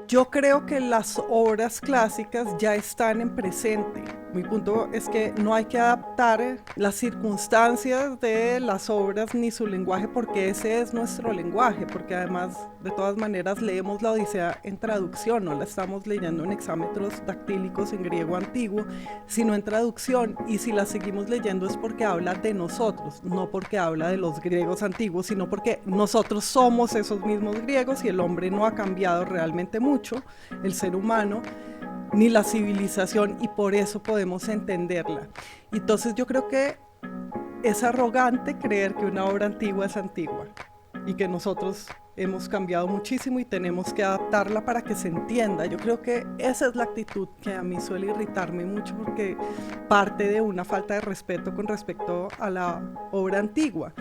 Yo creo que las obras clásicas ya están en presente. Mi punto es que no hay que adaptar las circunstancias de las obras ni su lenguaje porque ese es nuestro lenguaje, porque además de todas maneras leemos la Odisea en traducción, no la estamos leyendo en hexámetros dactílicos en griego antiguo, sino en traducción, y si la seguimos leyendo es porque habla de nosotros, no porque habla de los griegos antiguos, sino porque nosotros somos esos mismos griegos y el hombre no ha cambiado realmente mucho, el ser humano ni la civilización, y por eso podemos entenderla. Entonces yo creo que es arrogante creer que una obra antigua es antigua y que nosotros hemos cambiado muchísimo y tenemos que adaptarla para que se entienda. Yo creo que esa es la actitud que a mí suele irritarme mucho porque parte de una falta de respeto con respecto a la obra antigua,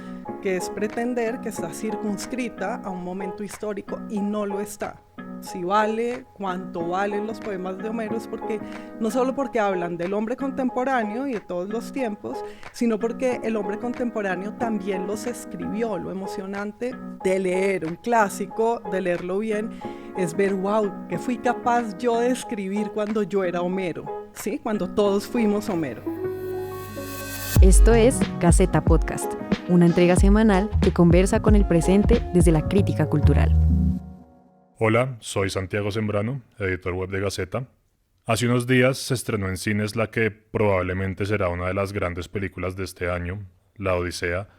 que es pretender que está circunscrita a un momento histórico y no lo está. Si vale cuánto valen los poemas de Homero es porque no solo porque hablan del hombre contemporáneo y de todos los tiempos, sino porque el hombre contemporáneo también los escribió. Lo emocionante de leer un clásico, de leerlo bien, es ver, wow, que fui capaz yo de escribir cuando yo era Homero, ¿sí? Cuando todos fuimos Homero. Esto es Gaceta Podcast, una entrega semanal que conversa con el presente desde la crítica cultural. Hola, soy Santiago Sembrano, editor web de Gaceta. Hace unos días se estrenó en cines la que probablemente será una de las grandes películas de este año, La Odisea,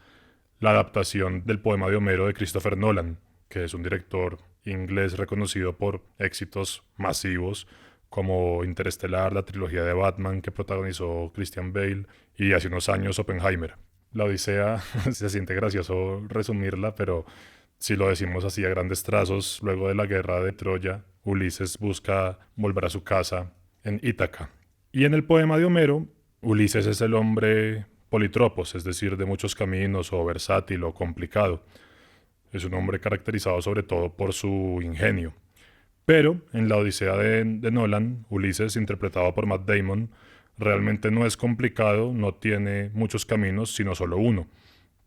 la adaptación del poema de Homero de Christopher Nolan, que es un director inglés reconocido por éxitos masivos como Interestelar, la trilogía de Batman que protagonizó Christian Bale, y hace unos años Oppenheimer. La Odisea, se siente gracioso resumirla, pero si lo decimos así a grandes trazos, luego de la guerra de Troya, Ulises busca volver a su casa en Ítaca. Y en el poema de Homero, Ulises es el hombre politropos, es decir, de muchos caminos o versátil o complicado. Es un hombre caracterizado sobre todo por su ingenio. Pero en la Odisea de Nolan, Ulises, interpretado por Matt Damon, realmente no es complicado, no tiene muchos caminos, sino solo uno,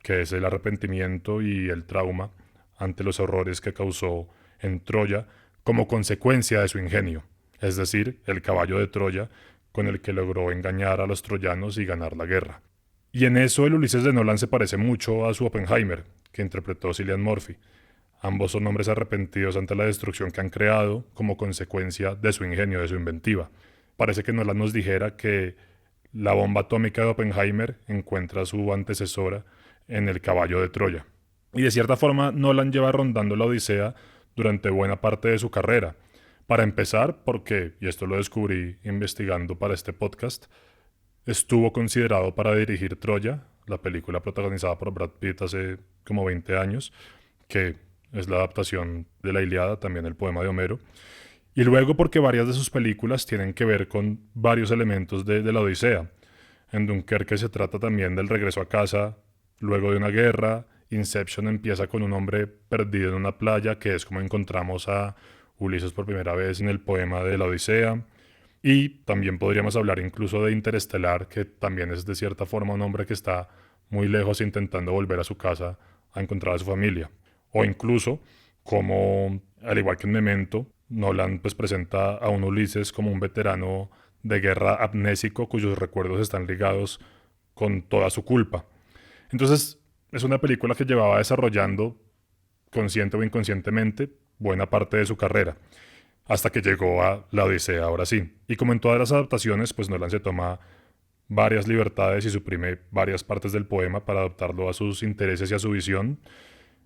que es el arrepentimiento y el trauma ante los horrores que causó en Troya como consecuencia de su ingenio, es decir, el caballo de Troya con el que logró engañar a los troyanos y ganar la guerra. Y en eso el Ulises de Nolan se parece mucho a su Oppenheimer, que interpretó Cillian Murphy. Ambos son hombres arrepentidos ante la destrucción que han creado como consecuencia de su ingenio, de su inventiva. Parece que Nolan nos dijera que la bomba atómica de Oppenheimer encuentra su antecesora en el caballo de Troya. Y de cierta forma, Nolan lleva rondando la Odisea durante buena parte de su carrera. Para empezar, porque, y esto lo descubrí investigando para este podcast, estuvo considerado para dirigir Troya, la película protagonizada por Brad Pitt hace como 20 años, que es la adaptación de la Ilíada, también el poema de Homero. Y luego porque varias de sus películas tienen que ver con varios elementos de la Odisea. En Dunkerque se trata también del regreso a casa luego de una guerra. Inception empieza con un hombre perdido en una playa, que es como encontramos a Ulises por primera vez en el poema de la Odisea. Y también podríamos hablar incluso de Interestelar, que también es de cierta forma un hombre que está muy lejos intentando volver a su casa a encontrar a su familia. O incluso, como al igual que en Memento, Nolan pues presenta a un Ulises como un veterano de guerra amnésico cuyos recuerdos están ligados con toda su culpa. Entonces, es una película que llevaba desarrollando, consciente o inconscientemente, buena parte de su carrera, hasta que llegó a La Odisea, ahora sí. Y como en todas las adaptaciones, pues Nolan se toma varias libertades y suprime varias partes del poema para adaptarlo a sus intereses y a su visión.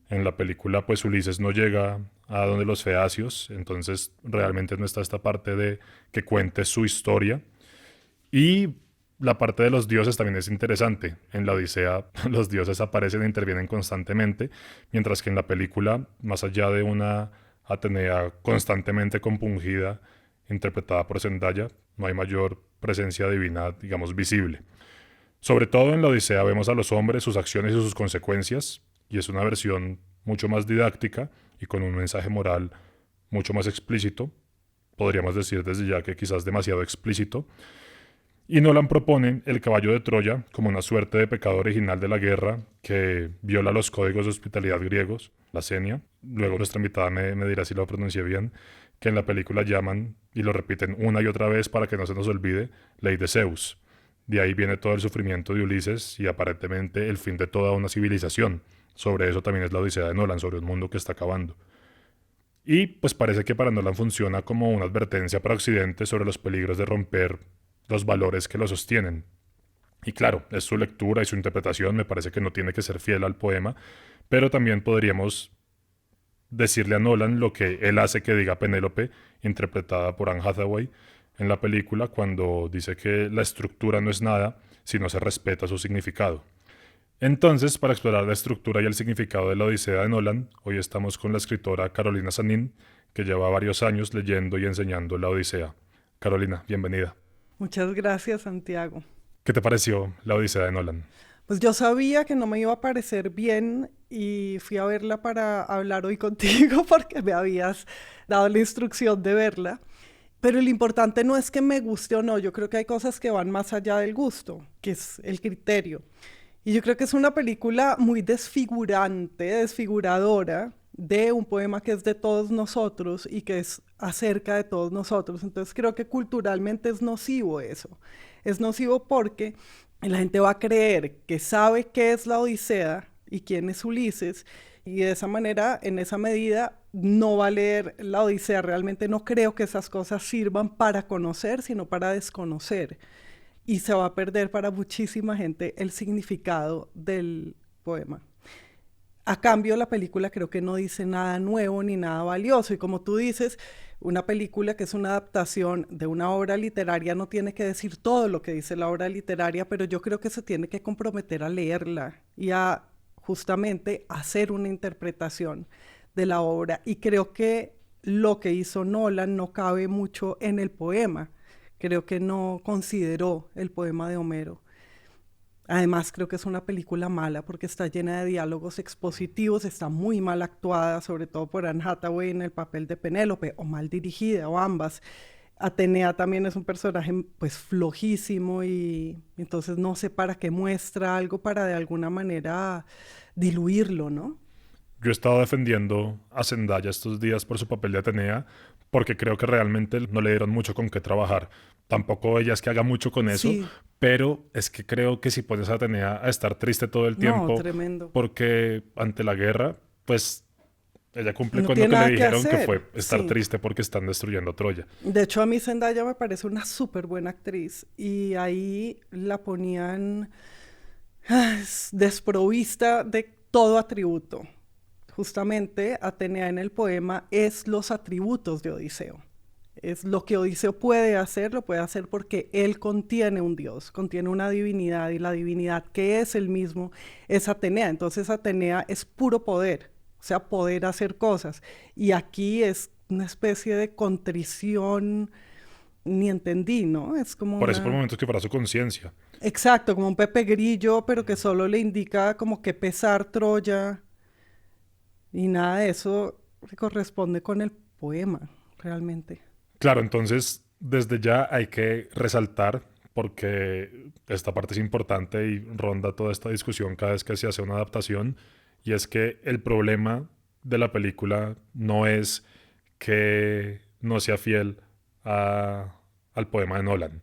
En la película, pues Ulises no llega a donde los feacios, entonces realmente no está esta parte de que cuente su historia. Y la parte de los dioses también es interesante. En la Odisea los dioses aparecen e intervienen constantemente, mientras que en la película, más allá de una Atenea constantemente compungida, interpretada por Zendaya, no hay mayor presencia divina, digamos, visible. Sobre todo en la Odisea vemos a los hombres, sus acciones y sus consecuencias, y es una versión mucho más didáctica y con un mensaje moral mucho más explícito, podríamos decir desde ya que quizás demasiado explícito. Y Nolan propone el caballo de Troya como una suerte de pecado original de la guerra que viola los códigos de hospitalidad griegos, la senia, luego nuestra invitada me dirá si lo pronuncié bien, que en la película llaman y lo repiten una y otra vez para que no se nos olvide, ley de Zeus. De ahí viene todo el sufrimiento de Ulises y aparentemente el fin de toda una civilización. Sobre eso también es la Odisea de Nolan, sobre un mundo que está acabando. Y pues parece que para Nolan funciona como una advertencia para Occidente sobre los peligros de romper los valores que lo sostienen. Y claro, es su lectura y su interpretación, me parece que no tiene que ser fiel al poema, pero también podríamos decirle a Nolan lo que él hace que diga Penélope, interpretada por Anne Hathaway en la película, cuando dice que la estructura no es nada si no se respeta su significado. Entonces, para explorar la estructura y el significado de la Odisea de Nolan, hoy estamos con la escritora Carolina Sanín, que lleva varios años leyendo y enseñando la Odisea. Carolina, bienvenida. Muchas gracias, Santiago. ¿Qué te pareció la Odisea de Nolan? Pues yo sabía que no me iba a parecer bien y fui a verla para hablar hoy contigo porque me habías dado la instrucción de verla. Pero lo importante no es que me guste o no, yo creo que hay cosas que van más allá del gusto, que es el criterio. Y yo creo que es una película muy desfigurante, desfiguradora de un poema que es de todos nosotros y que es acerca de todos nosotros. Entonces creo que culturalmente es nocivo eso. Es nocivo porque la gente va a creer que sabe qué es la Odisea y quién es Ulises, y de esa manera, en esa medida, no va a leer la Odisea. Realmente no creo que esas cosas sirvan para conocer, sino para desconocer. Y se va a perder para muchísima gente el significado del poema. A cambio, la película creo que no dice nada nuevo ni nada valioso. Y como tú dices, una película que es una adaptación de una obra literaria no tiene que decir todo lo que dice la obra literaria, pero yo creo que se tiene que comprometer a leerla y a justamente hacer una interpretación de la obra. Y creo que lo que hizo Nolan no cabe mucho en el poema. Creo que no consideró el poema de Homero. Además, creo que es una película mala porque está llena de diálogos expositivos, está muy mal actuada, sobre todo por Anne Hathaway en el papel de Penélope, o mal dirigida, o ambas. Atenea también es un personaje pues flojísimo y entonces no sé para qué muestra algo para de alguna manera diluirlo, ¿no? Yo he estado defendiendo a Zendaya estos días por su papel de Atenea porque creo que realmente no le dieron mucho con qué trabajar. Tampoco ella es que haga mucho con eso, Sí, pero es que creo que si pones a Atenea a estar triste todo el no, tiempo tremendo. porque ante la guerra, pues ella cumple No con lo tiene que le nada que dijeron, que hacer, fue estar sí. triste porque están destruyendo Troya. De hecho, a mí Zendaya me parece una súper buena actriz y ahí la ponían desprovista de todo atributo. Justamente Atenea en el poema es los atributos de Odiseo. Es lo que Odiseo puede hacer, lo puede hacer porque él contiene un dios, contiene una divinidad y la divinidad que es el mismo es Atenea. Entonces Atenea es puro poder, o sea, poder hacer cosas. Y aquí es una especie de contrición, ni entendí, ¿no? Es como Parece por una... momentos que fuera su conciencia. Exacto, como un Pepe Grillo, pero que solo le indica como que pesar Troya y nada de eso corresponde con el poema, realmente. Claro, entonces desde ya hay que resaltar, porque esta parte es importante y ronda toda esta discusión cada vez que se hace una adaptación, y es que el problema de la película no es que no sea fiel al poema de Nolan,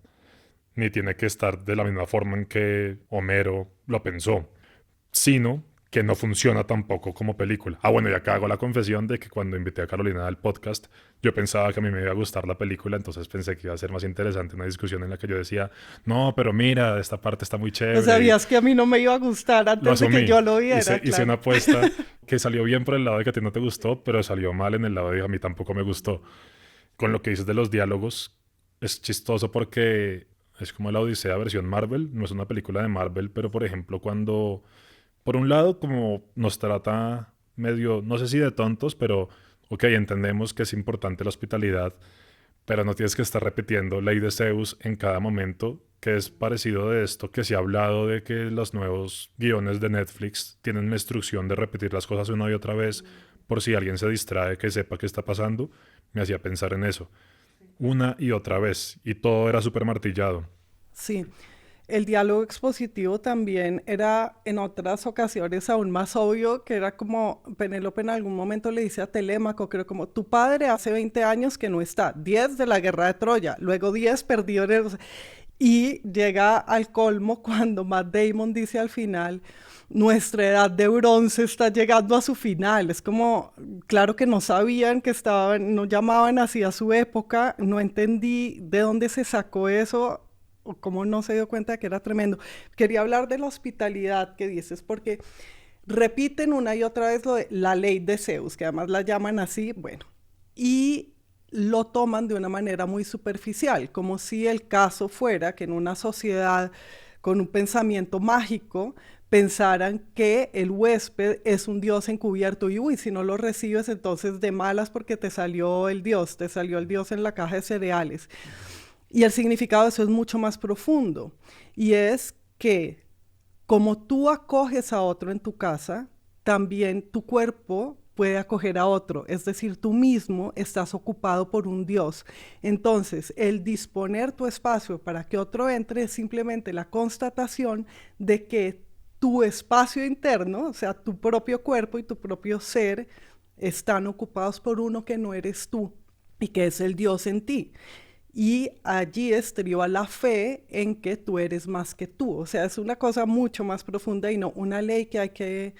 ni tiene que estar de la misma forma en que Homero lo pensó, sino que no funciona tampoco como película. Ah, bueno, y acá hago la confesión de que cuando invité a Carolina al podcast, yo pensaba que a mí me iba a gustar la película, entonces pensé que iba a ser más interesante una discusión en la que yo decía, no, pero mira, esta parte está muy Pues chévere. Y sabías que a mí no me iba a gustar lo antes de que asumí. yo lo viera, Hice una claro. apuesta que salió bien por el lado de que a ti no te gustó, pero salió mal en el lado de que a mí tampoco me gustó. Con lo que dices de los diálogos, es chistoso porque es como la Odisea versión Marvel. No es una película de Marvel, pero por ejemplo cuando, por un lado, como nos trata medio, no sé si de tontos, pero ok, entendemos que es importante la hospitalidad, pero no tienes que estar repitiendo ley de Zeus en cada momento, que es parecido de esto que se ha hablado de que los nuevos guiones de Netflix tienen la instrucción de repetir las cosas una y otra vez por si alguien se distrae, que sepa qué está pasando. Me hacía pensar en eso una y otra vez, y todo era súper martillado. Sí. El diálogo expositivo también era en otras ocasiones aún más obvio, que era como Penélope en algún momento le dice a Telémaco, creo como, tu padre hace 20 años que no está, 10 de la guerra de Troya, luego 10 perdió en el... Y llega al colmo cuando Matt Damon dice al final, nuestra edad de bronce está llegando a su final. Es como, claro que no sabían que estaban, no llamaban así a su época, no entendí de dónde se sacó eso o cómo no se dio cuenta de que era tremendo. Quería hablar de la hospitalidad que dices, porque repiten una y otra vez lo de la ley de Zeus, que además la llaman así, bueno, y lo toman de una manera muy superficial, como si el caso fuera que en una sociedad con un pensamiento mágico pensaran que el huésped es un dios encubierto y uy, si no lo recibes entonces de malas porque te salió el dios en la caja de cereales. Y el significado de eso es mucho más profundo y es que como tú acoges a otro en tu casa, también tu cuerpo puede acoger a otro, es decir, tú mismo estás ocupado por un Dios. Entonces, el disponer tu espacio para que otro entre es simplemente la constatación de que tu espacio interno, o sea, tu propio cuerpo y tu propio ser, están ocupados por uno que no eres tú y que es el Dios en ti. Y allí estriba la fe en que tú eres más que tú. O sea, es una cosa mucho más profunda y no una ley que hay que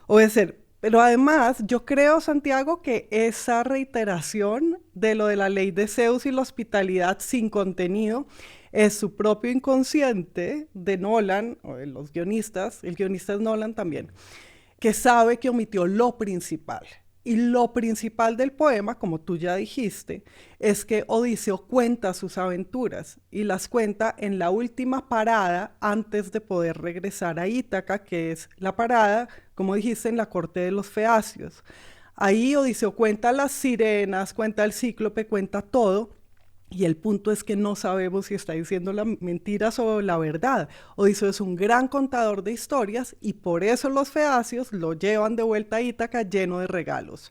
obedecer. Pero además, yo creo, Santiago, que esa reiteración de lo de la ley de Zeus y la hospitalidad sin contenido es su propio inconsciente de Nolan, o de los guionistas, el guionista es Nolan también, que sabe que omitió lo principal. Y lo principal del poema, como tú ya dijiste, es que Odiseo cuenta sus aventuras y las cuenta en la última parada antes de poder regresar a Ítaca, que es la parada, como dijiste, en la corte de los Feacios. Ahí Odiseo cuenta las sirenas, cuenta el cíclope, cuenta todo. Y el punto es que no sabemos si está diciendo la mentira o la verdad. Odiseo es un gran contador de historias y por eso los feacios lo llevan de vuelta a Ítaca lleno de regalos.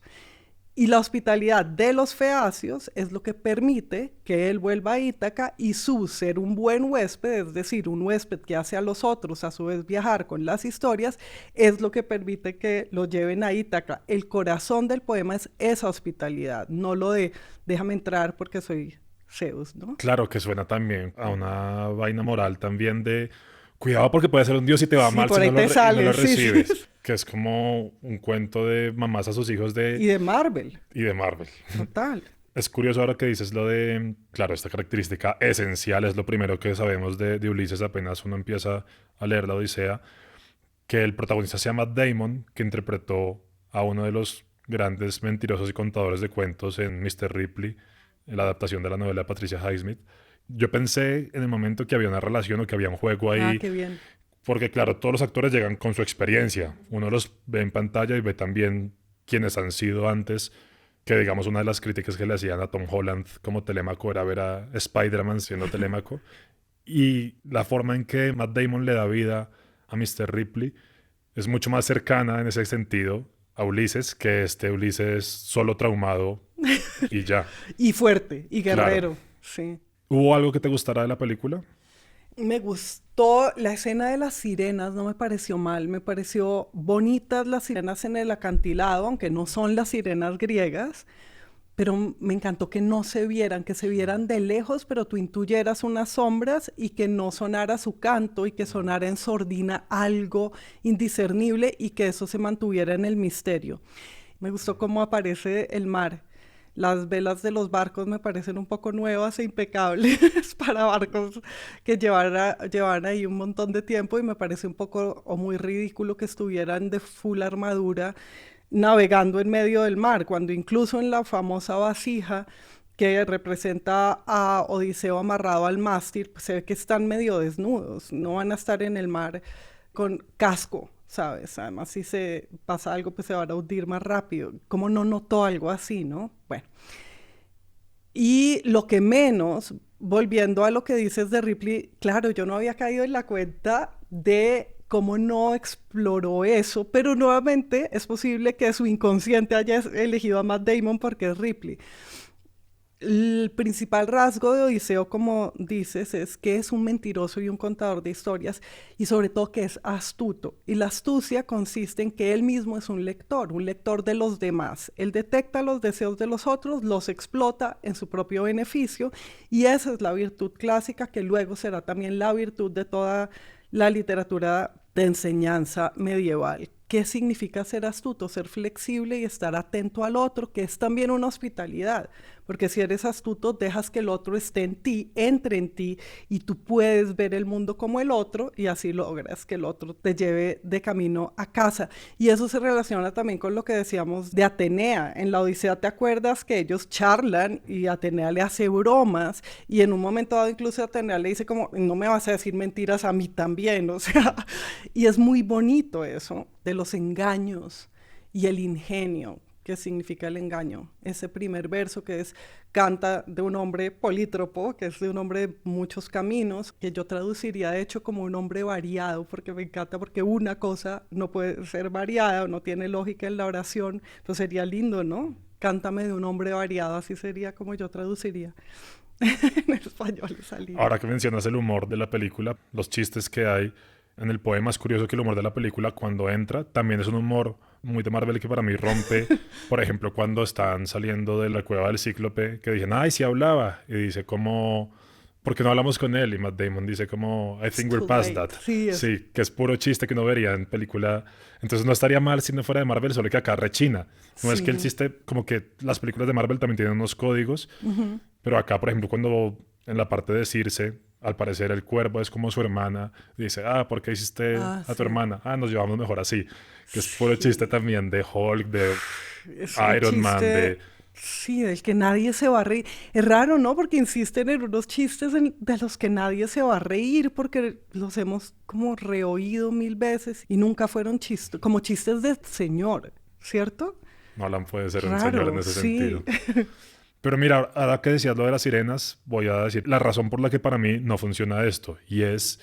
Y la hospitalidad de los feacios es lo que permite que él vuelva a Ítaca y su ser un buen huésped, es decir, un huésped que hace a los otros a su vez viajar con las historias, es lo que permite que lo lleven a Ítaca. El corazón del poema es esa hospitalidad, no lo de déjame entrar porque soy Zeus, ¿no? Claro que suena también a una vaina moral también de cuidado porque puede ser un dios y te va Sí, mal por si ahí no te lo, sale, no lo sí, recibes. sí. Que es como un cuento de mamás a sus hijos Y de Marvel, y de Marvel. total. Es curioso ahora que dices lo de, claro, esta característica esencial es lo primero que sabemos de Ulises apenas uno empieza a leer la Odisea, que el protagonista se llama Damon, que interpretó a uno de los grandes mentirosos y contadores de cuentos en Mr. Ripley, en la adaptación de la novela de Patricia Highsmith. Yo pensé en el momento que había una relación o que había un juego Ah, ahí, qué bien. porque claro, todos los actores llegan con su experiencia. Uno los ve en pantalla y ve también quienes han sido antes, que digamos una de las críticas que le hacían a Tom Holland como Telémaco era ver a Spider-Man siendo Telémaco. Y la forma en que Matt Damon le da vida a Mr. Ripley es mucho más cercana en ese sentido a Ulises que este Ulises solo traumado y ya. Y fuerte, y Claro. guerrero, sí. ¿Hubo algo que te gustara de la película? Me gustó la escena de las sirenas, no me pareció mal, me pareció bonitas las sirenas en el acantilado, aunque no son las sirenas griegas, pero me encantó que no se vieran, que se vieran de lejos, pero tú intuyeras unas sombras y que no sonara su canto y que sonara en sordina algo indiscernible y que eso se mantuviera en el misterio. Me gustó cómo aparece el mar. Las velas de los barcos me parecen un poco nuevas e impecables para barcos que llevaran ahí un montón de tiempo y me parece un poco o muy ridículo que estuvieran de full armadura navegando en medio del mar, cuando incluso en la famosa vasija que representa a Odiseo amarrado al mástil, pues se ve que están medio desnudos, no van a estar en el mar con casco, ¿sabes? Además, si se pasa algo, pues se van a hundir más rápido. ¿Cómo no notó algo así, no? Bueno. Y lo que menos, volviendo a lo que dices de Ripley, claro, yo no había caído en la cuenta de cómo no exploró eso, pero nuevamente es posible que su inconsciente haya elegido a Matt Damon porque es Ripley. El principal rasgo de Odiseo, como dices, es que es un mentiroso y un contador de historias y sobre todo que es astuto. Y la astucia consiste en que él mismo es un lector de los demás. Él detecta los deseos de los otros, los explota en su propio beneficio y esa es la virtud clásica que luego será también la virtud de toda la literatura de enseñanza medieval. ¿Qué significa ser astuto? Ser flexible y estar atento al otro, que es también una hospitalidad, porque si eres astuto dejas que el otro esté en ti, entre en ti, y tú puedes ver el mundo como el otro y así logras que el otro te lleve de camino a casa. Y eso se relaciona también con lo que decíamos de Atenea. En la Odisea, ¿te acuerdas que ellos charlan y Atenea le hace bromas? Y en un momento dado incluso Atenea le dice como, no me vas a decir mentiras a mí también, o sea, y es muy bonito eso de los engaños y el ingenio. ¿Qué significa el engaño? Ese primer verso que es, canta de un hombre polítropo, que es de un hombre de muchos caminos, que yo traduciría de hecho como un hombre variado, porque me encanta, porque una cosa no puede ser variada o no tiene lógica en la oración, pues sería lindo, ¿no? Cántame de un hombre variado, así sería como yo traduciría. En español salía. Ahora que mencionas el humor de la película, los chistes que hay en el poema, es curioso que el humor de la película cuando entra también es un humor muy de Marvel que para mí rompe, por ejemplo, cuando están saliendo de la cueva del Cíclope, que dicen, ay, sí hablaba, y dice como, ¿por qué no hablamos con él? Y Matt Damon dice como, I think we're past that. Sí, que es puro chiste que no vería en película. Entonces no estaría mal si no fuera de Marvel, solo que acá rechina. No es que el chiste, como que las películas de Marvel también tienen unos códigos, pero acá, por ejemplo, cuando en la parte de Circe, al parecer el cuervo es como su hermana, dice, ¿por qué hiciste a tu hermana? Nos llevamos mejor así. Que es puro chiste también de Hulk, de Iron Man, de... Sí, del que nadie se va a reír. Es raro, ¿no? Porque insisten en unos chistes de los que nadie se va a reír porque los hemos como reoído 1000 veces y nunca fueron chistes, como chistes de señor, ¿cierto? Nolan puede ser un señor en ese sentido. Pero mira, ahora que decías lo de las sirenas, voy a decir la razón por la que para mí no funciona esto. Y es,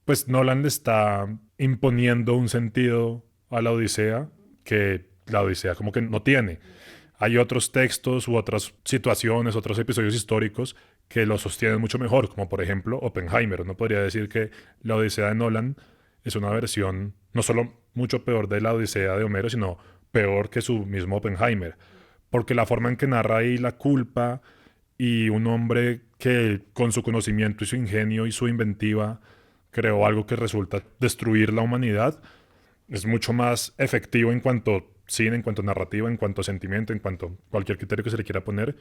pues Nolan le está imponiendo un sentido a la Odisea que la Odisea como que no tiene. Hay otros textos u otras situaciones, otros episodios históricos que lo sostienen mucho mejor, como por ejemplo Oppenheimer. Uno podría decir que la Odisea de Nolan es una versión no solo mucho peor de la Odisea de Homero, sino peor que su mismo Oppenheimer. Porque la forma en que narra ahí la culpa y un hombre que con su conocimiento y su ingenio y su inventiva creó algo que resulta destruir la humanidad, es mucho más efectivo en cuanto cine, en cuanto narrativa, en cuanto sentimiento, en cuanto cualquier criterio que se le quiera poner,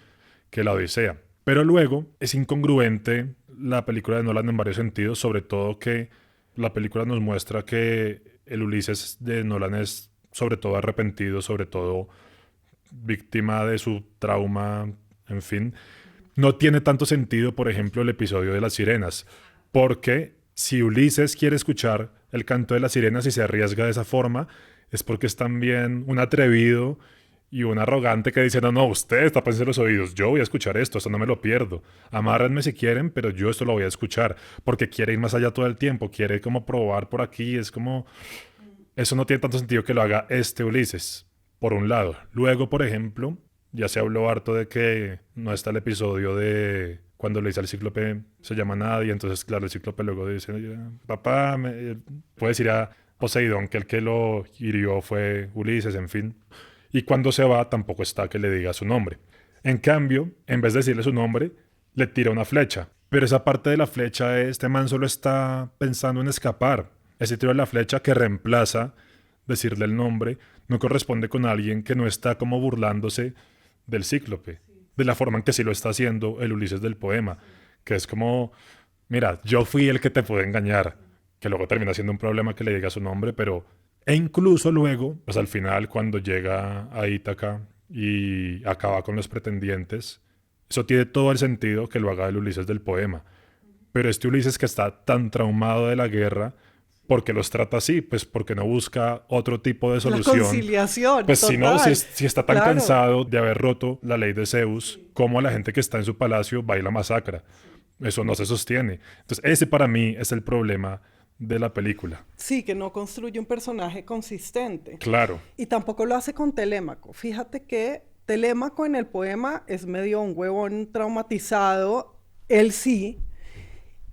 que la Odisea. Pero luego es incongruente la película de Nolan en varios sentidos, sobre todo que la película nos muestra que el Ulises de Nolan es sobre todo arrepentido, sobre todo víctima de su trauma, en fin. No tiene tanto sentido, por ejemplo, el episodio de las sirenas, porque si Ulises quiere escuchar el canto de las sirenas y se arriesga de esa forma, es porque es también un atrevido y un arrogante que dice, no, usted tápense los oídos, yo voy a escuchar esto no me lo pierdo. Amárrenme si quieren, pero yo esto lo voy a escuchar, porque quiere ir más allá todo el tiempo, quiere como probar por aquí, es como... Eso no tiene tanto sentido que lo haga este Ulises, por un lado. Luego, por ejemplo, ya se habló harto de que no está el episodio de cuando le dice al Cíclope, se llama nadie, entonces claro, el Cíclope luego dice, papá, puedes ir a Poseidón, que el que lo hirió fue Ulises, en fin. Y cuando se va, tampoco está que le diga su nombre. En cambio, en vez de decirle su nombre, le tira una flecha. Pero esa parte de la flecha, este man solo está pensando en escapar. Ese tiro de la flecha que reemplaza decirle el nombre, no corresponde con alguien que no está como burlándose del Cíclope, de la forma en que sí lo está haciendo el Ulises del poema, que es como, mira, yo fui el que te pude engañar, que luego termina siendo un problema que le diga su nombre, pero... E incluso luego, pues al final, cuando llega a Ítaca y acaba con los pretendientes, eso tiene todo el sentido que lo haga el Ulises del poema. Pero este Ulises que está tan traumado de la guerra, ¿por qué los trata así? Pues porque no busca otro tipo de solución. La conciliación, pues total. si está tan cansado de haber roto la ley de Zeus, ¿cómo la gente que está en su palacio va y la masacra? Eso no se sostiene. Entonces ese para mí es el problema de la película. Sí, que no construye un personaje consistente. Claro. Y tampoco lo hace con Telémaco. Fíjate que Telémaco en el poema es medio un huevón traumatizado, él sí,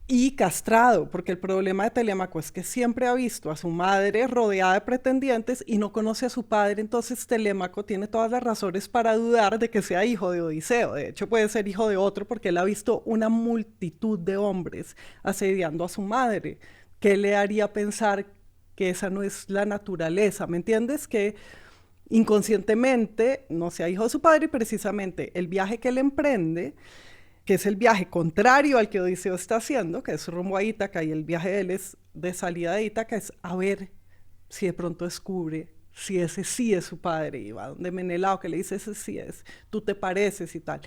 y castrado, porque el problema de Telémaco es que siempre ha visto a su madre rodeada de pretendientes y no conoce a su padre, entonces Telémaco tiene todas las razones para dudar de que sea hijo de Odiseo. De hecho, puede ser hijo de otro porque él ha visto una multitud de hombres asediando a su madre. ¿Qué le haría pensar que esa no es la naturaleza? ¿Me entiendes? Que inconscientemente no sea hijo de su padre y precisamente el viaje que él emprende, que es el viaje contrario al que Odiseo está haciendo, que es rumbo a Ítaca, y el viaje de él es de salida de Ítaca, es a ver si de pronto descubre si ese sí es su padre, y va donde Menelao que le dice ese sí es, tú te pareces y tal.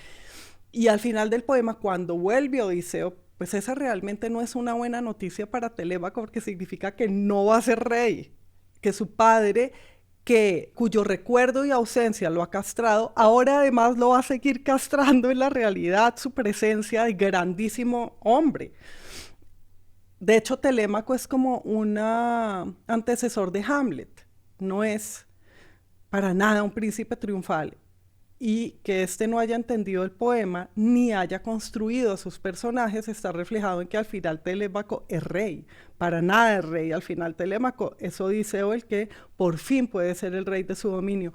Y al final del poema, cuando vuelve Odiseo, pues esa realmente no es una buena noticia para Telémaco porque significa que no va a ser rey, que su padre, cuyo recuerdo y ausencia lo ha castrado, ahora además lo va a seguir castrando en la realidad, su presencia de grandísimo hombre. De hecho, Telémaco es como un antecesor de Hamlet, no es para nada un príncipe triunfal. Y que éste no haya entendido el poema ni haya construido a sus personajes está reflejado en que al final Telémaco es rey. Para nada es rey. Al final Telémaco es Odiseo el que por fin puede ser el rey de su dominio.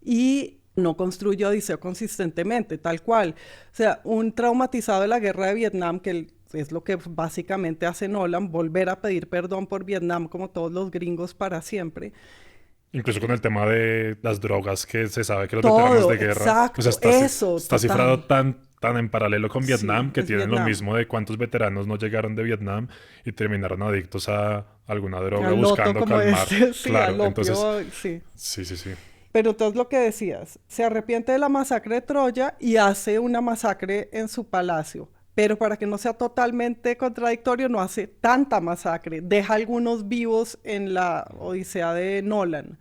Y no construye a Odiseo consistentemente, tal cual. O sea, un traumatizado de la guerra de Vietnam, que es lo que básicamente hace Nolan, volver a pedir perdón por Vietnam como todos los gringos para siempre. Incluso con el tema de las drogas, que se sabe que los Todo, veteranos de guerra... exacto, o sea, está total. cifrado tan en paralelo con Vietnam, Sí, que es tienen Vietnam. lo mismo de cuántos veteranos no llegaron de Vietnam y terminaron adictos a alguna droga Al loto buscando como calmar. sí, Claro, al opio, entonces... sí. Sí. Pero entonces lo que decías, se arrepiente de la masacre de Troya y hace una masacre en su palacio. Pero para que no sea totalmente contradictorio, no hace tanta masacre. Deja algunos vivos en la Odisea de Nolan.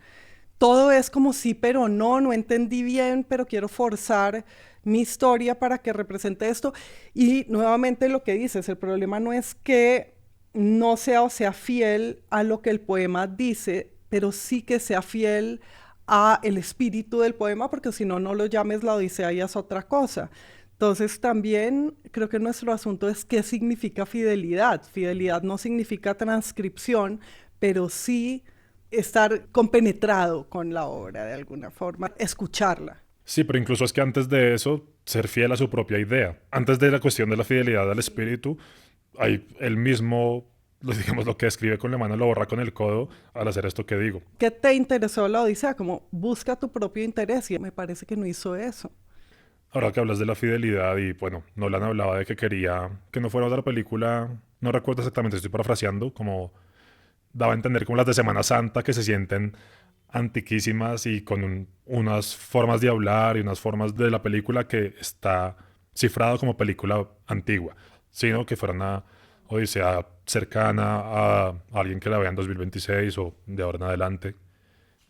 Todo es como sí, pero no entendí bien, pero quiero forzar mi historia para que represente esto. Y nuevamente lo que dices, el problema no es que no sea o sea fiel a lo que el poema dice, pero sí que sea fiel a el espíritu del poema, porque si no, no lo llames la Odisea y es otra cosa. Entonces también creo que nuestro asunto es qué significa fidelidad. Fidelidad no significa transcripción, pero sí estar compenetrado con la obra de alguna forma, escucharla. Sí, pero incluso es que antes de eso, ser fiel a su propia idea. Antes de la cuestión de la fidelidad al espíritu, hay el mismo, digamos, lo que escribe con la mano lo borra con el codo al hacer esto que digo. ¿Qué te interesó la Odisea? Como busca tu propio interés y me parece que no hizo eso. Ahora que hablas de la fidelidad y bueno, Nolan hablaba de que quería que no fuera otra película, no recuerdo exactamente, estoy parafraseando, como daba a entender como las de Semana Santa que se sienten antiquísimas y con unas formas de hablar y unas formas de la película que está cifrado como película antigua, sino que fuera una odisea cercana a alguien que la vea en 2026 o de ahora en adelante.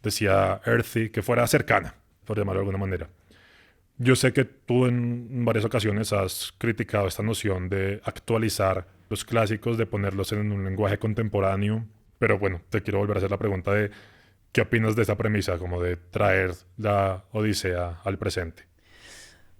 Decía Earthy, que fuera cercana, por llamarlo de alguna manera. Yo sé que tú en varias ocasiones has criticado esta noción de actualizar los clásicos, de ponerlos en un lenguaje contemporáneo, pero bueno, te quiero volver a hacer la pregunta de ¿qué opinas de esta premisa, como de traer la Odisea al presente?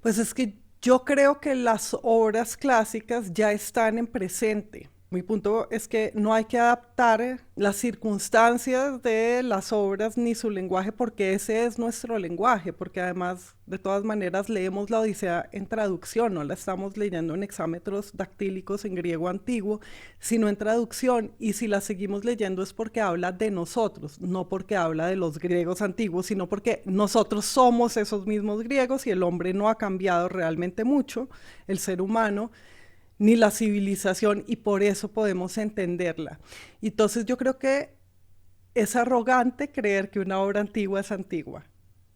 Pues es que yo creo que las obras clásicas ya están en presente. Mi punto es que no hay que adaptar las circunstancias de las obras ni su lenguaje porque ese es nuestro lenguaje, porque además de todas maneras leemos la Odisea en traducción, no la estamos leyendo en hexámetros dactílicos en griego antiguo, sino en traducción, y si la seguimos leyendo es porque habla de nosotros, no porque habla de los griegos antiguos, sino porque nosotros somos esos mismos griegos y el hombre no ha cambiado realmente mucho, el ser humano, ni la civilización, y por eso podemos entenderla. Entonces yo creo que es arrogante creer que una obra antigua es antigua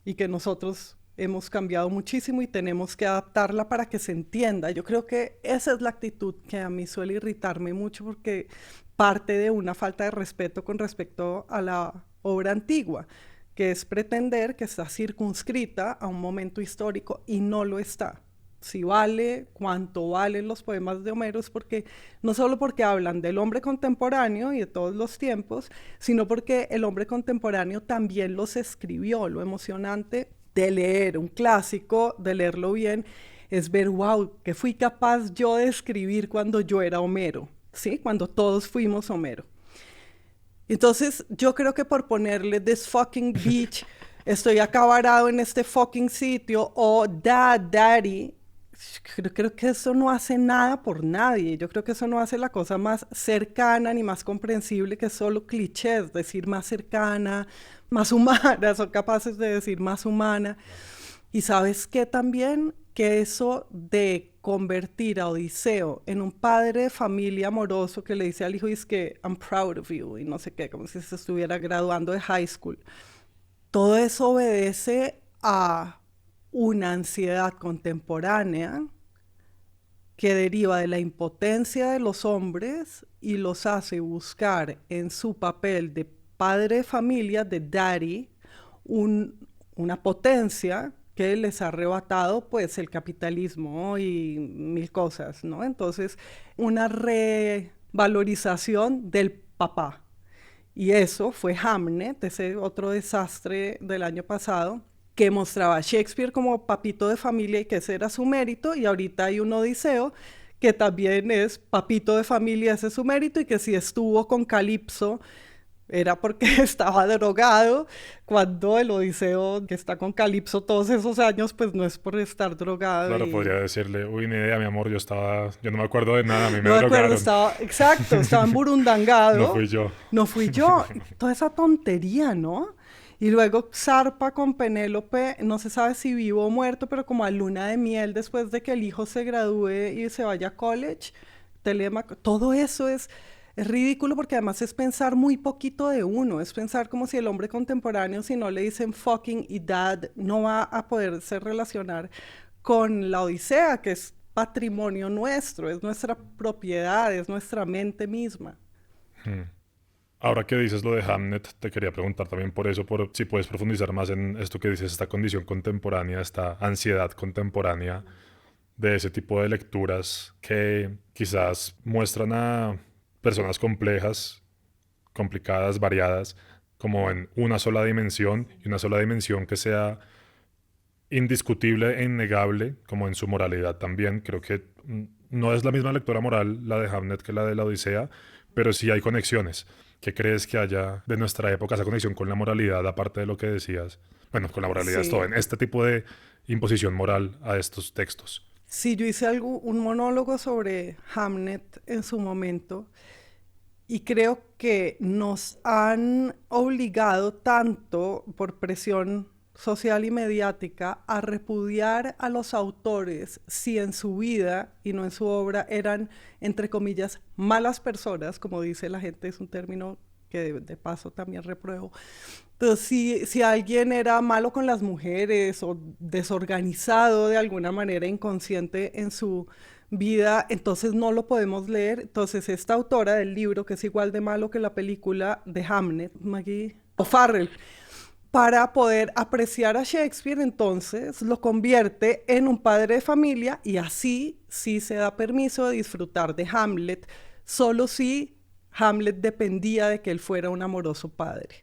y que nosotros hemos cambiado muchísimo y tenemos que adaptarla para que se entienda. Yo creo que esa es la actitud que a mí suele irritarme mucho porque parte de una falta de respeto con respecto a la obra antigua, que es pretender que está circunscrita a un momento histórico y no lo está. Si vale cuánto valen los poemas de Homero es porque no solo porque hablan del hombre contemporáneo y de todos los tiempos, sino porque el hombre contemporáneo también los escribió. Lo emocionante de leer un clásico, de leerlo bien, es ver, wow, que fui capaz yo de escribir cuando yo era Homero, ¿sí? Cuando todos fuimos Homero. Entonces, yo creo que por ponerle this fucking bitch, estoy acá varado en este fucking sitio, o daddy, creo que eso no hace nada por nadie. Yo creo que eso no hace la cosa más cercana ni más comprensible, que solo clichés, decir más cercana, más humana, son capaces de decir más humana. Y ¿sabes qué también? Que eso de convertir a Odiseo en un padre de familia amoroso que le dice al hijo, es que I'm proud of you, y no sé qué, como si se estuviera graduando de high school. Todo eso obedece a una ansiedad contemporánea que deriva de la impotencia de los hombres y los hace buscar en su papel de padre de familia, de daddy, una potencia que les ha arrebatado pues el capitalismo y mil cosas, ¿no? Entonces, una revalorización del papá. Y eso fue Hamnet, ese otro desastre del año pasado, que mostraba a Shakespeare como papito de familia y que ese era su mérito, y ahorita hay un Odiseo que también es papito de familia, ese es su mérito, y que si estuvo con Calipso era porque estaba drogado, cuando el Odiseo que está con Calipso todos esos años, pues no es por estar drogado. Claro, podría decirle, uy, ni idea, mi amor, yo no me acuerdo de nada, a mí me no drogaron. Exacto, estaba emburundangado. No fui yo. Toda esa tontería, ¿no? Y luego zarpa con Penélope, no se sabe si vivo o muerto, pero como a luna de miel después de que el hijo se gradúe y se vaya a college. Todo eso es ridículo, porque además es pensar muy poquito de uno, es pensar como si el hombre contemporáneo, si no le dicen fucking y dad, no va a poderse relacionar con la Odisea, que es patrimonio nuestro, es nuestra propiedad, es nuestra mente misma. Ahora que dices lo de Hamnet, te quería preguntar también por eso, por si puedes profundizar más en esto que dices, esta condición contemporánea, esta ansiedad contemporánea de ese tipo de lecturas que quizás muestran a personas complejas, complicadas, variadas, como en una sola dimensión, y una sola dimensión que sea indiscutible e innegable, como en su moralidad también. Creo que no es la misma lectura moral la de Hamnet que la de la Odisea, pero sí hay conexiones. ¿Qué crees que haya de nuestra época esa conexión con la moralidad, aparte de lo que decías? Bueno, con la moralidad es todo, en este tipo de imposición moral a estos textos. Sí, yo hice un monólogo sobre Hamnet en su momento, y creo que nos han obligado tanto por presión social y mediática a repudiar a los autores si en su vida y no en su obra eran, entre comillas, malas personas, como dice la gente, es un término que de paso también repruebo. Entonces, si alguien era malo con las mujeres o desorganizado de alguna manera, inconsciente en su vida, entonces no lo podemos leer. Entonces, esta autora del libro, que es igual de malo que la película de Hamnet, Maggie O'Farrell, para poder apreciar a Shakespeare, entonces lo convierte en un padre de familia, y así sí se da permiso de disfrutar de Hamlet, solo si Hamlet dependía de que él fuera un amoroso padre.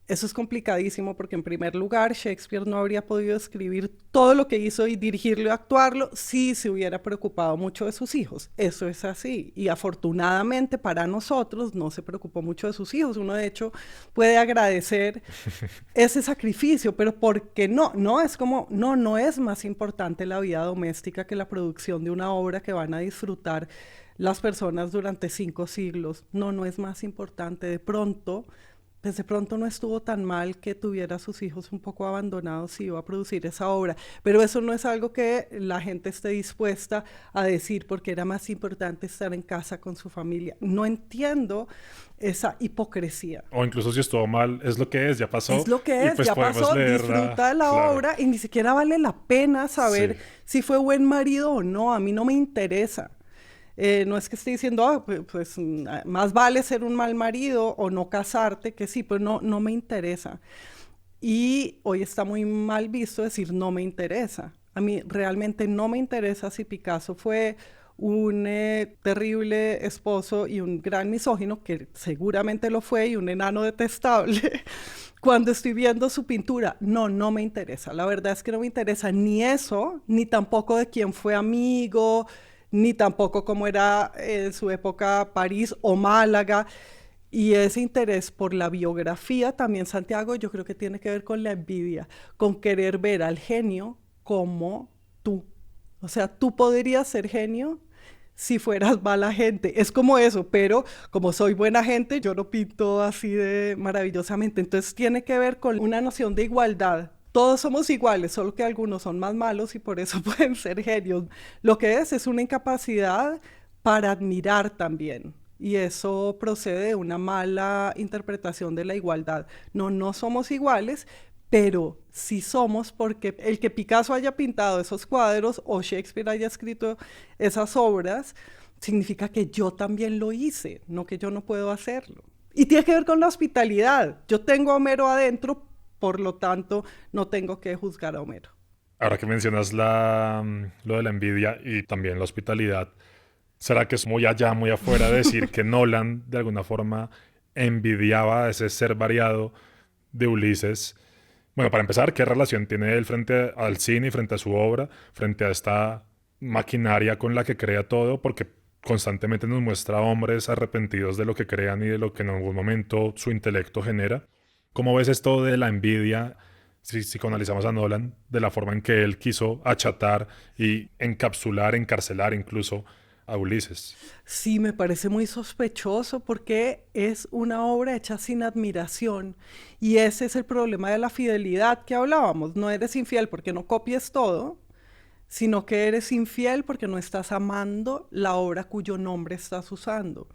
Eso es complicadísimo, porque en primer lugar Shakespeare no habría podido escribir todo lo que hizo y dirigirlo y actuarlo si se hubiera preocupado mucho de sus hijos. Eso es así, y afortunadamente para nosotros no se preocupó mucho de sus hijos. Uno de hecho puede agradecer ese sacrificio, pero ¿por qué no? No es como, no es más importante la vida doméstica que la producción de una obra que van a disfrutar las personas durante 5 siglos. No es más importante. De pronto no estuvo tan mal que tuviera a sus hijos un poco abandonados si iba a producir esa obra, pero eso no es algo que la gente esté dispuesta a decir porque era más importante estar en casa con su familia. No entiendo esa hipocresía. O incluso si estuvo mal, es lo que es, ya pasó. Es lo que es, pues ya pasó, disfruta de la obra, y ni siquiera vale la pena saber si fue buen marido o no. A mí no me interesa. No es que esté diciendo, pues más vale ser un mal marido o no casarte, que sí, pero no me interesa. Y hoy está muy mal visto decir no me interesa. A mí realmente no me interesa si Picasso fue un terrible esposo y un gran misógino, que seguramente lo fue, y un enano detestable, cuando estoy viendo su pintura, no me interesa. La verdad es que no me interesa ni eso, ni tampoco de quién fue amigo, ni tampoco cómo era en su época París o Málaga. Y ese interés por la biografía también, Santiago, yo creo que tiene que ver con la envidia, con querer ver al genio como tú. O sea, tú podrías ser genio si fueras mala gente. Es como eso, pero como soy buena gente, yo lo pinto así de maravillosamente. Entonces tiene que ver con una noción de igualdad. Todos somos iguales, solo que algunos son más malos y por eso pueden ser genios. Lo que es una incapacidad para admirar también. Y eso procede de una mala interpretación de la igualdad. No somos iguales, pero sí somos porque el que Picasso haya pintado esos cuadros o Shakespeare haya escrito esas obras, significa que yo también lo hice, no que yo no puedo hacerlo. Y tiene que ver con la hospitalidad. Yo tengo a Homero adentro, por lo tanto, no tengo que juzgar a Homero. Ahora que mencionas lo de la envidia y también la hospitalidad, ¿será que es muy allá, muy afuera decir que Nolan de alguna forma envidiaba ese ser variado de Ulises? Bueno, para empezar, ¿qué relación tiene él frente al cine y frente a su obra, frente a esta maquinaria con la que crea todo? Porque constantemente nos muestra hombres arrepentidos de lo que crean y de lo que en algún momento su intelecto genera. ¿Cómo ves esto de la envidia, si psicoanalizamos a Nolan, de la forma en que él quiso achatar y encapsular, encarcelar incluso a Ulises? Sí, me parece muy sospechoso porque es una obra hecha sin admiración y ese es el problema de la fidelidad que hablábamos. No eres infiel porque no copies todo, sino que eres infiel porque no estás amando la obra cuyo nombre estás usando.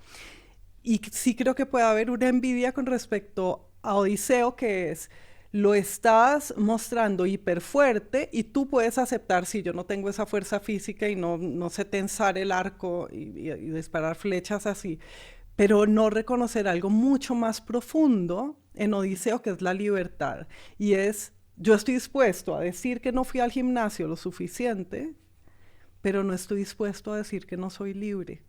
Y sí creo que puede haber una envidia con respecto a Odiseo, que es, lo estás mostrando hiper fuerte y tú puedes aceptar, si yo no tengo esa fuerza física y no sé tensar el arco y disparar flechas así, pero no reconocer algo mucho más profundo en Odiseo, que es la libertad. Y es, yo estoy dispuesto a decir que no fui al gimnasio lo suficiente, pero no estoy dispuesto a decir que no soy libre.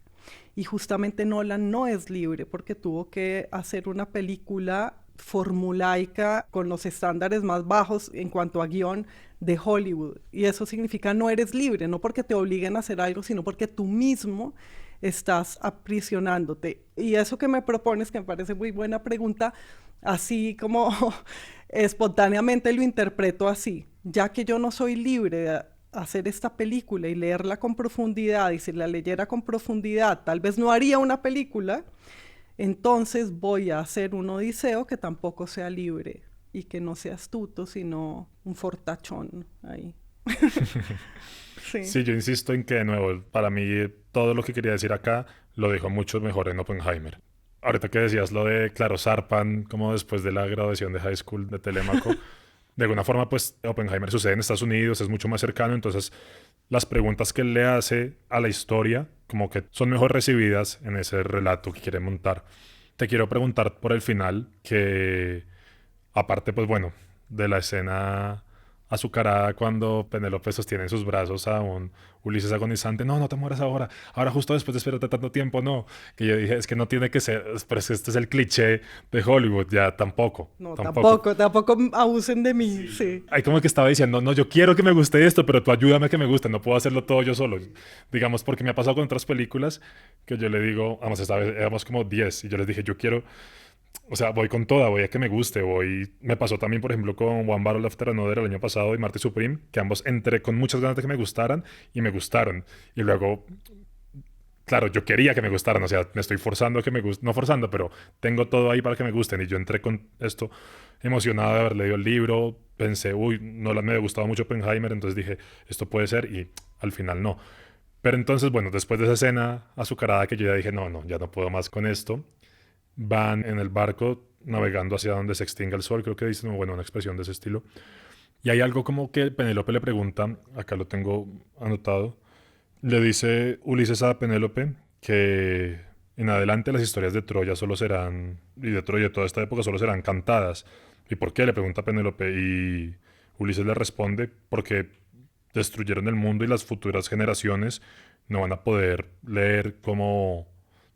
Y justamente Nolan no es libre porque tuvo que hacer una película formulaica con los estándares más bajos en cuanto a guión de Hollywood. Y eso significa no eres libre, no porque te obliguen a hacer algo, sino porque tú mismo estás aprisionándote. Y eso que me propones, que me parece muy buena pregunta, así como espontáneamente lo interpreto así, ya que yo no soy libre de hacer esta película y leerla con profundidad, y si la leyera con profundidad, tal vez no haría una película, entonces voy a hacer un Odiseo que tampoco sea libre y que no sea astuto, sino un fortachón ahí. Sí. Sí, yo insisto en que, de nuevo, para mí todo lo que quería decir acá lo dijo mucho mejor en Oppenheimer. Ahorita que decías lo de, claro, zarpan como después de la graduación de high school de Telémaco, de alguna forma, pues Oppenheimer sucede en Estados Unidos, es mucho más cercano, entonces las preguntas que él le hace a la historia como que son mejor recibidas en ese relato que quiere montar. Te quiero preguntar por el final, que aparte, pues bueno, de la escena azucarada cuando Penélope sostiene en sus brazos a un Ulises agonizante, no, no te mueras ahora, ahora justo después de esperarte tanto tiempo, no, que yo dije, es que no tiene que ser, pero es que este es el cliché de Hollywood, ya tampoco, No, tampoco. tampoco abusen de mí, sí. Ahí como que estaba diciendo, no, yo quiero que me guste esto, pero tú ayúdame a que me guste, no puedo hacerlo todo yo solo. Digamos, porque me ha pasado con otras películas que yo le digo, vamos, esta vez éramos como 10 y yo les dije, yo quiero, o sea, voy con toda, voy a que me guste, voy... Me pasó también, por ejemplo, con One Battle After Another el año pasado y Marty Supreme, que ambos entré con muchas ganas de que me gustaran y me gustaron. Y luego, claro, yo quería que me gustaran, o sea, me estoy forzando a que me gusten, no forzando, pero tengo todo ahí para que me gusten. Y yo entré con esto emocionado de haber leído el libro, pensé, uy, no me había gustado mucho Oppenheimer, entonces dije, esto puede ser, y al final no. Pero entonces, bueno, después de esa escena azucarada que yo ya dije, no, no, ya no puedo más con esto, van en el barco navegando hacia donde se extinga el sol, creo que dicen, bueno, una expresión de ese estilo. Y hay algo como que Penélope le pregunta, acá lo tengo anotado, le dice Ulises a Penélope que en adelante las historias de Troya solo serán, y de Troya de toda esta época solo serán cantadas. ¿Y por qué? Le pregunta Penélope y Ulises le responde, porque destruyeron el mundo y las futuras generaciones no van a poder leer cómo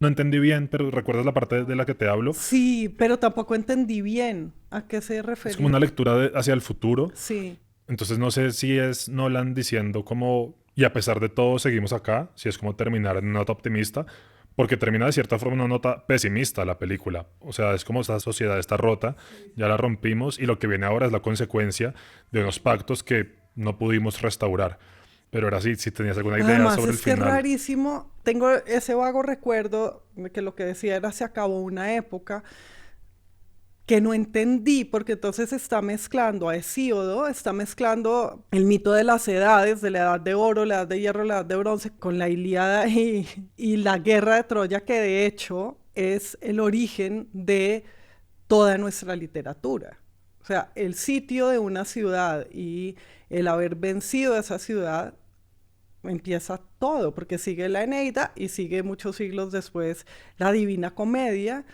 no entendí bien, pero ¿recuerdas la parte de la que te hablo? Sí, pero tampoco entendí bien a qué se Es como una refería. lectura hacia el futuro. Sí. Entonces no sé si es Nolan diciendo como, y a pesar de todo seguimos acá, si es como terminar en una nota optimista, porque termina de cierta forma en una nota pesimista la película. O sea, es como esta sociedad está rota, ya la rompimos y lo que viene ahora es la consecuencia de unos pactos que no pudimos restaurar. Pero ahora sí, si tenías alguna idea Además, sobre el es que es final. rarísimo. Tengo ese vago recuerdo de que lo que decía era se acabó una época que no entendí, porque entonces está mezclando a Hesíodo, está mezclando el mito de las edades, de la edad de oro, la edad de hierro, la edad de bronce, con la Ilíada y la guerra de Troya, que de hecho es el origen de toda nuestra literatura. O sea, el sitio de una ciudad y el haber vencido a esa ciudad empieza todo, porque sigue la Eneida y sigue muchos siglos después la Divina Comedia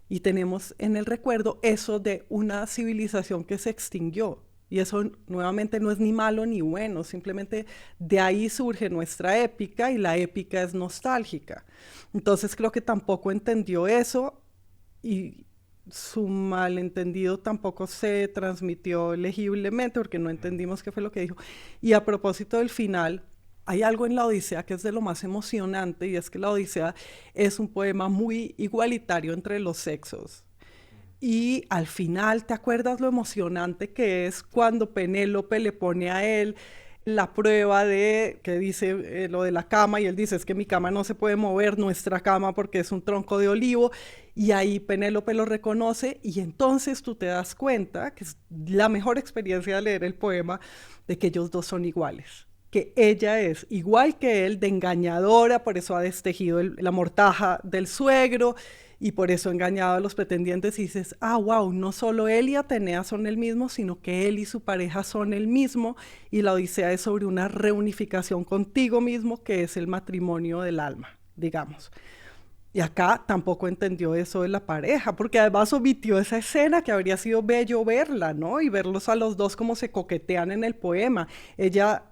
y tenemos en el recuerdo eso de una civilización que se extinguió. Y eso nuevamente no es ni malo ni bueno, simplemente de ahí surge nuestra épica y la épica es nostálgica. Entonces creo que tampoco entendió eso y su malentendido tampoco se transmitió legiblemente porque no entendimos qué fue lo que dijo. Y a propósito del final, hay algo en la Odisea que es de lo más emocionante y es que la Odisea es un poema muy igualitario entre los sexos. Y al final, ¿te acuerdas lo emocionante que es cuando Penélope le pone a él la prueba de que dice lo de la cama y él dice es que mi cama no se puede mover, nuestra cama porque es un tronco de olivo y ahí Penélope lo reconoce y entonces tú te das cuenta que es la mejor experiencia de leer el poema de que ellos dos son iguales, que ella es igual que él de engañadora, por eso ha destejido la mortaja del suegro y por eso ha engañado a los pretendientes y dices, ah, wow, no solo él y Atenea son el mismo, sino que él y su pareja son el mismo y la Odisea es sobre una reunificación contigo mismo que es el matrimonio del alma, digamos. Y acá tampoco entendió eso de la pareja, porque además omitió esa escena que habría sido bello verla, ¿no? Y verlos a los dos como se coquetean en el poema.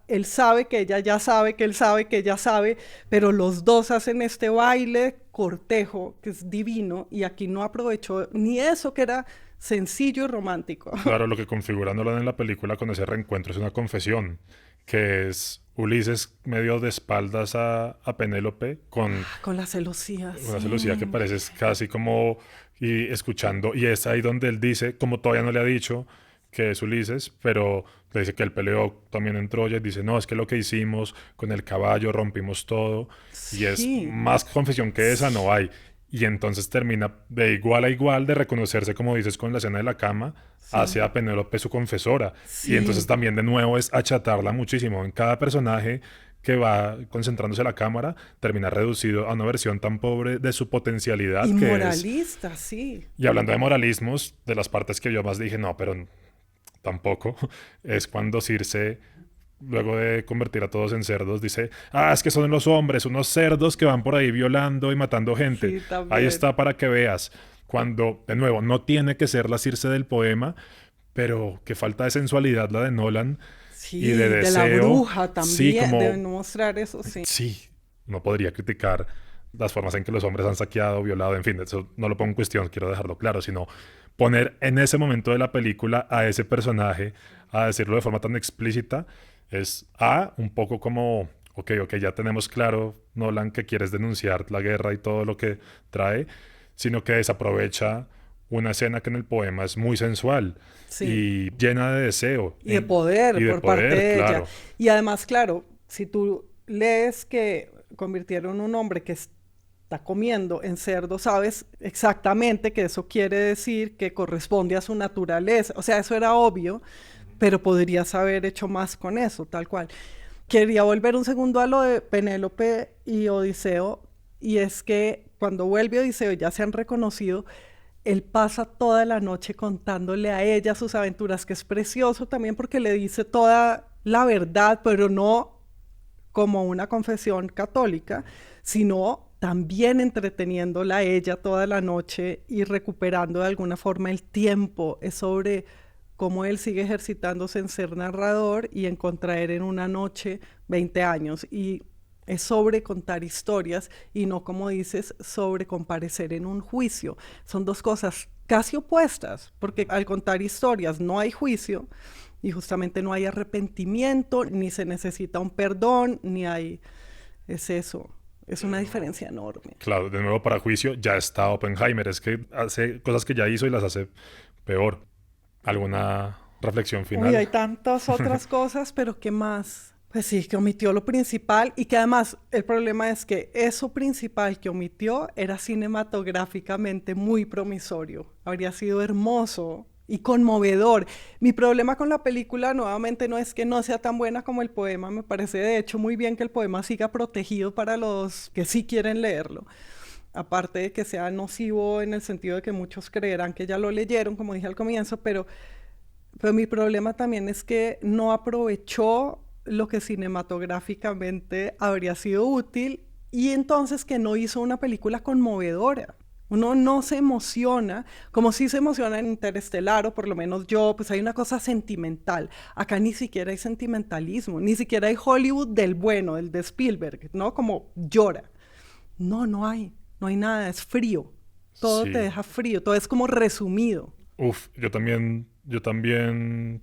Él sabe que ella ya sabe, que él sabe que ella sabe, pero los dos hacen este baile cortejo que es divino y aquí no aprovechó ni eso que era sencillo y romántico. Claro, lo que configura Nolan en la película con ese reencuentro es una confesión, que es Ulises medio de espaldas a Penélope con Con la celosía, una sí. celosía que parece casi como y escuchando, y es ahí donde él dice, como todavía no le ha dicho que es Ulises, pero le dice que él peleó también en Troya y dice, no, es que lo que hicimos con el caballo, rompimos todo, y es Sí, más confesión que esa no hay. Y entonces termina de igual a igual de reconocerse, como dices, con la escena de la cama, sí, hacia Penélope su confesora. Y entonces sí. también de nuevo es achatarla muchísimo. En cada personaje que va concentrándose la cámara, termina reducido a una versión tan pobre de su potencialidad Y que es... moralista, sí. Y hablando de moralismos, de las partes que yo más dije, no, pero tampoco, es cuando Circe, luego de convertir a todos en cerdos, dice, ah, es que son los hombres, unos cerdos que van por ahí violando y matando gente. Sí, Ahí también. está para que veas. Cuando, de nuevo, no tiene que ser la Circe del poema, pero que falta de sensualidad la de Nolan y de Sí, de la deseo, bruja sí, también, de como, no mostrar eso, sí. sí, no podría criticar las formas en que los hombres han saqueado, violado, en fin, eso no lo pongo en cuestión, quiero dejarlo claro, sino poner en ese momento de la película a ese personaje a decirlo de forma tan explícita es un poco como, ok, ya tenemos claro, Nolan, que quieres denunciar la guerra y todo lo que trae, sino que desaprovecha una escena que en el poema es muy sensual Sí, y llena de deseo y de y poder de por parte poder, de ella. claro. Y además, claro, si tú lees que convirtieron un hombre que está comiendo en cerdo, sabes exactamente que eso quiere decir que corresponde a su naturaleza. O sea, eso era obvio, pero podrías haber hecho más con eso, tal cual. Quería volver un segundo a lo de Penélope y Odiseo, y es que cuando vuelve Odiseo ya se han reconocido, él pasa toda la noche contándole a ella sus aventuras, que es precioso también porque le dice toda la verdad, pero no como una confesión católica, sino también entreteniéndola a ella toda la noche y recuperando de alguna forma el tiempo. Es sobre cómo él sigue ejercitándose en ser narrador y en contraer en una noche 20 años. Y es sobre contar historias y no, como dices, sobre comparecer en un juicio. Son dos cosas casi opuestas, porque al contar historias no hay juicio y justamente no hay arrepentimiento, ni se necesita un perdón, ni hay... Es eso. Es una diferencia enorme. Claro, de nuevo para juicio ya está Oppenheimer. Es que hace cosas que ya hizo y las hace peor. ¿Alguna reflexión final? Uy, hay tantas otras cosas, pero ¿qué más? Pues sí, que omitió lo principal y que además el problema es que eso principal que omitió era cinematográficamente muy promisorio. Habría sido hermoso y conmovedor. Mi problema con la película nuevamente no es que no sea tan buena como el poema. Me parece de hecho muy bien que el poema siga protegido para los que sí quieren leerlo. Aparte de que sea nocivo en el sentido de que muchos creerán que ya lo leyeron, como dije al comienzo, pero mi problema también es que no aprovechó lo que cinematográficamente habría sido útil y entonces que no hizo una película conmovedora. Uno no se emociona como si se emociona en Interestelar, o por lo menos yo, pues hay una cosa sentimental. Acá ni siquiera hay sentimentalismo, ni siquiera hay Hollywood del bueno, el de Spielberg, ¿no? Como llora. No hay nada, es frío. Todo Sí. te deja frío, todo es como resumido. Uf, yo también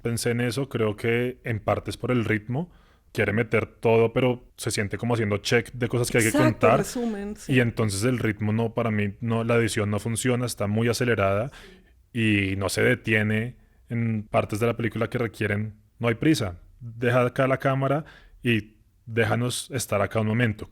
pensé en eso. Creo que en parte es por el ritmo. Quiere meter todo, pero se siente como haciendo check de cosas que hay que Exacto, contar. resumen, sí. Y entonces el ritmo no, para mí, no, la edición no funciona, está muy acelerada y no se detiene en partes de la película que requieren, no hay prisa. Deja acá la cámara y déjanos estar acá un momento.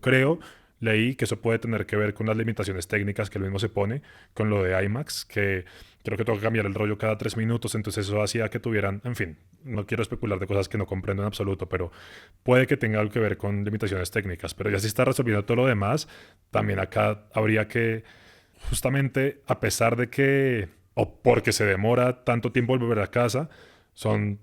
Leí que eso puede tener que ver con las limitaciones técnicas que él mismo se pone, con lo de IMAX, que creo que toca cambiar el rollo cada 3 minutos, entonces eso hacía que tuvieran, en fin, no quiero especular de cosas que no comprendo en absoluto, pero puede que tenga algo que ver con limitaciones técnicas, pero ya si está resolviendo todo lo demás, también acá habría que, justamente, a pesar de que, o porque se demora tanto tiempo el volver a casa, son